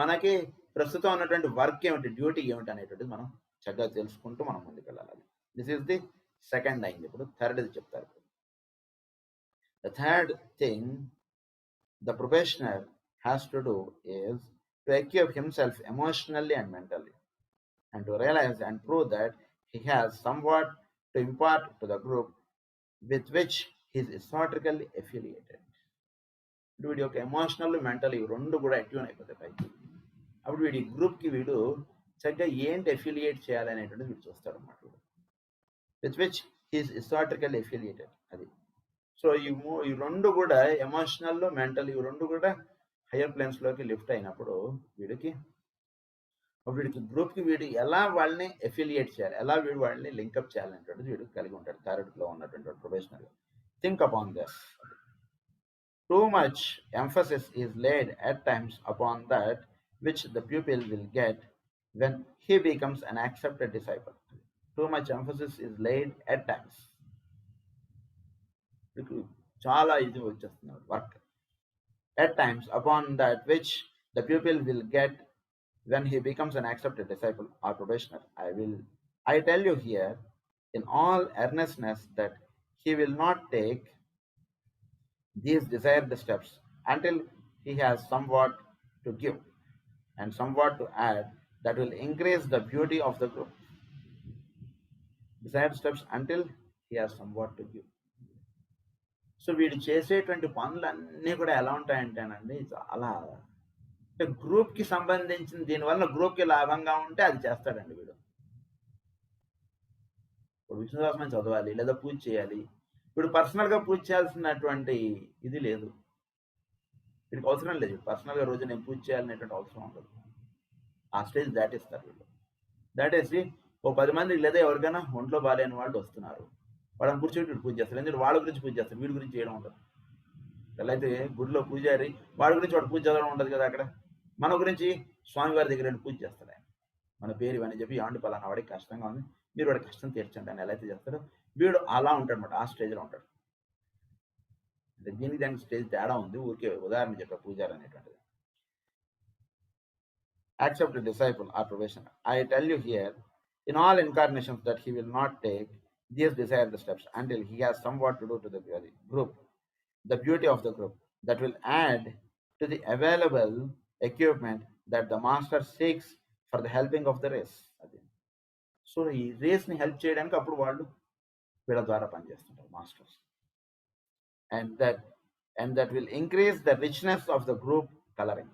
Speaker 1: మనకి ప్రస్తుతం ఉన్నటువంటి వర్క్ ఏమిటి, డ్యూటీ ఏమిటి అనేటువంటిది మనం చక్కగా తెలుసుకుంటూ మనం ముందుకు వెళ్ళాలి. దిస్ ఈస్ ది సెకండ్ అయింది. ఇప్పుడు థర్డ్ది చెప్తారు. The third thing the professional has to do is to equip himself emotionally and mentally and to realize and prove that he has somewhat to impart to the group with which he is historically affiliated. వీడి యొక్క emotional mental ఇవి రెండు కూడా active అయిపోతాయి పైకి. అప్పుడు వీడి గ్రూప్కి వీడు చక్కగా ఏంటి అఫిలియేట్ చేయాలనేటువంటిది వీడు చూస్తాడు అన్నమాట. With which he's historical affiliated. అది సో ఈ రెండు కూడా ఎమోషనల్ మెంటల్ ఇవి రెండు కూడా హయ్యర్ ప్లేన్స్లోకి లిఫ్ట్ అయినప్పుడు వీడికి గ్రూప్కి వీడు ఎలా వాళ్ళని అఫిలియేట్ చేయాలి, ఎలా వీడు వాళ్ళని లింకప్ చేయాలనేటువంటిది వీడు కలిగి ఉంటాడు థర్డ్లో ఉన్నటువంటి professional. Think upon this. Too much emphasis is laid at times upon that which the pupil will get when he becomes an accepted disciple. Too much emphasis is laid at times. చాలా ఇది వచ్చేస్తున్నారు work. At times upon that which the pupil will get when he becomes an accepted disciple or probationer. I tell you here in all earnestness that he will not take these desired steps until he has somewhat to give and somewhat to add that will increase the beauty of the group. Desired steps until he has somewhat to give. So వీడు చేసేటువంటి పనులన్నీ కూడా ఎలా ఉంటాయంటేనండి, చాలా అంటే గ్రూప్కి సంబంధించిన దీనివల్ల గ్రూప్కి లాభంగా ఉంటే అది చేస్తాడండి వీడు. ఇప్పుడు విష్ణుదాసమని చదవాలి లేదా పూజ చేయాలి. వీడు పర్సనల్గా పూజ చేయాల్సినటువంటి ఇది లేదు, వీడికి అవసరం లేదు. పర్సనల్గా రోజు నేను పూజ చేయాలనేటువంటి అవసరం ఉండదు. ఆ స్టేజ్ దాటేస్తారు వీళ్ళు. దాటేసి ఓ 10 మందికి లేదా ఎవరికైనా ఒంట్లో బాగాలేని వాళ్ళు వస్తున్నారు, వాళ్ళని కూర్చొని వీడు పూజ చేస్తారు. ఎందుకంటే వాళ్ళ గురించి పూజ చేస్తారు, వీడి గురించి చేయడం ఉండదు. ఎలా అయితే గుడిలో పూజారి వాడి గురించి వాడు పూజ చదవడం ఉండదు కదా, అక్కడ మన గురించి స్వామివారి దగ్గర పూజ చేస్తాడు ఆయన. మన పేరు ఇవన్నీ చెప్పి ఆండు పలానా వాడికి కష్టంగా ఉంది, మీరు వాడి కష్టం తీర్చండి అని ఎలా అయితే చేస్తాడో వీడు అలా ఉంటాడు అనమాట. ఆ స్టేజ్లో ఉంటాడు. అంటే దీనికి దానికి స్టేజ్ తేడా ఉంది. ఊరికే ఉదాహరణ చెప్పే పూజారి అనేటువంటిది. Accept a disciple or probationer. I tell you here in all incarnations that he will not take these desired steps until he has somewhat to do to the group, the beauty of the group, that will add to the available equipment that the master seeks for the helping of the race. So ఈ రేస్ని help చేయడానికి అప్పుడు వాళ్ళు వీళ్ళ ద్వారా పనిచేస్తుంటారు masters. and that will increase the richness of the group coloring.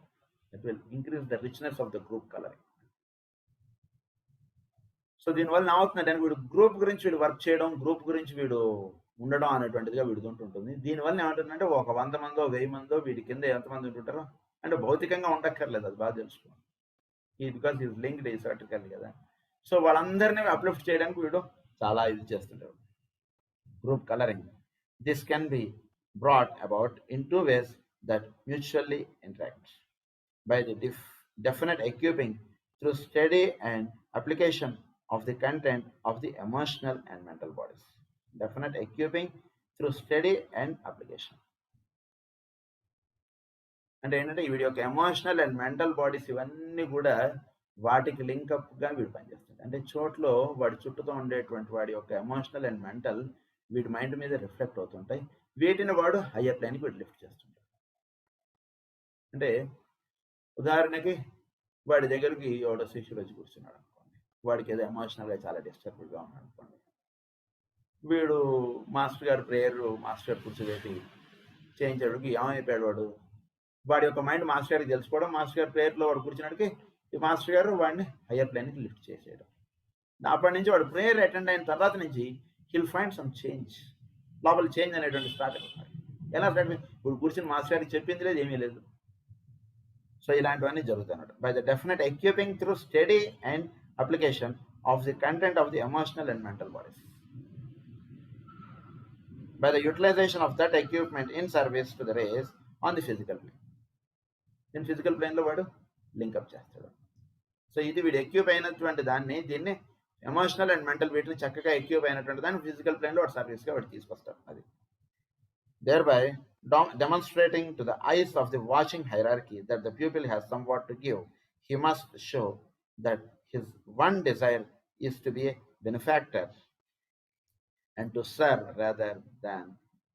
Speaker 1: It will increase the richness of the group coloring. So దీనివల్ల ఏమవుతుందంటే వీడు group గురించి వీడు వర్క్ చేయడం, గ్రూప్ గురించి వీడు ఉండడం అనేటువంటిదిగా వీడుతుంటుంది. దీనివల్ల ఏమంటుందంటే ఒక 100 మందో 1000 మందో వీడి కింద ఎంతమంది ఉంటుంటారో, అంటే భౌతికంగా ఉండక్కర్లేదు, అది బాగా తెలుసుకోండి. బికాస్ ఈజ్ లింక్డ్ హిస్టారికల్ కదా. సో వాళ్ళందరినీ అప్లిఫ్ట్ చేయడానికి వీడు చాలా ఇది చేస్తుంటారు, group colouring. This can be brought about in 2 ways that mutually interact. By the definite equipping through study and application of the content of the emotional and mental bodies. Definite equipping through study and application. అంటే ఏంటంటే వీడి యొక్క emotional and mental bodies ఇవన్నీ కూడా వాటికి లింకప్గా వీడు పనిచేస్తుంది. అంటే చోట్లో వాడి చుట్టూతో ఉండేటువంటి వాడి యొక్క ఎమోషనల్ అండ్ మెంటల్ వీడి మైండ్ మీద రిఫ్లెక్ట్ అవుతుంటాయి. వీటిని వాడు హయ్యర్ ప్లేన్కి వీడు లిఫ్ట్ చేస్తుంటాడు. అంటే ఉదాహరణకి వాడి దగ్గరికి ఎవడో శిష్యుడు వచ్చి కూర్చున్నాడు అనుకోండి, వాడికి ఏదో ఎమోషనల్గా చాలా డిస్టర్బ్డ్గా ఉన్నాడు అనుకోండి. వీడు మాస్టర్ గారు ప్రేయర్ మాస్టర్ గారు కూర్చోబెట్టి చేయించాడుకి ఏమైపోయాడు వాడు, వాడి యొక్క మైండ్ మాస్టర్ గారికి తెలుసుకోవడం, మాస్టర్ గారి ప్రేయర్లో వాడు కూర్చున్నాడికి ఈ మాస్టర్ గారు వాడిని హయ్యర్ ప్లేన్కి లిఫ్ట్ చేసేయడం. అప్పటి నుంచి వాడు ప్రేయర్ అటెండ్ అయిన తర్వాత నుంచి హిల్ ఫైండ్ సమ్ చేంజ్, లోపల చేంజ్ అనేటువంటి స్టార్ట్ అవుతుంది. ఎలా స్టార్ట్? ఇప్పుడు కూర్చుని మాస్టర్ గారికి చెప్పింది లేదు, ఏమీ లేదు. సో ఇలాంటివన్నీ జరుగుతున్నాడు. By the definite equipping through study and application of the content of the emotional and mental bodies, by the utilization of that equipment in service to the race on the physical plane. దీని physical ప్లేన్లో వాడు link up చేస్తాడు. So ఇది వీడు ఎక్యూప్ అయినటువంటి దాన్ని, దీన్ని emotional and mental వీటిని చక్కగా ఎక్యూప్ అయినటువంటి దాన్ని ఫిజికల్ ప్లేన్లో వాడు సర్వీస్గా వాడు తీసుకొస్తాడు. అది thereby demonstrating to the eyes of the watching hierarchy that the pupil has somewhat to give. He must show that his one desire is to be a benefactor and to serve rather than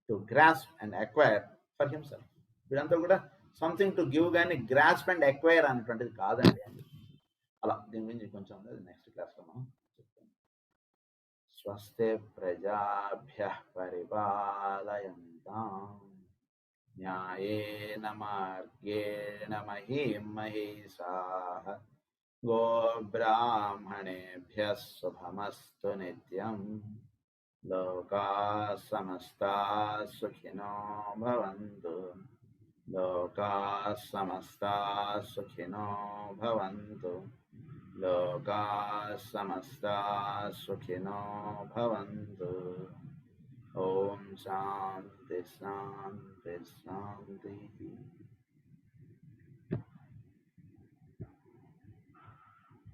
Speaker 1: to grasp and acquire for himself. వీడంతా కూడా something to give కానీ grasp and acquire అనేటువంటిది కాదండి అని. అలా దీని గురించి కొంచెం ఉంది, నెక్స్ట్ క్లాస్లో మనం చెప్తాం. స్వస్తి ప్రజాభ్యః పరిపాలయంతాం న్యాయేన మార్గేణ మహీం మహీషాః గోబ్రాహ్మణేభ్యः శుభమస్తు నిత్యం. లోకాః సమస్తాః సుఖినో భవంతు. లోకాః సమస్తాః సుఖినో భవంతు. లోకాః సమస్తాః సుఖినో భవంతు. ఓం శాంతి శాంతి శాంతి.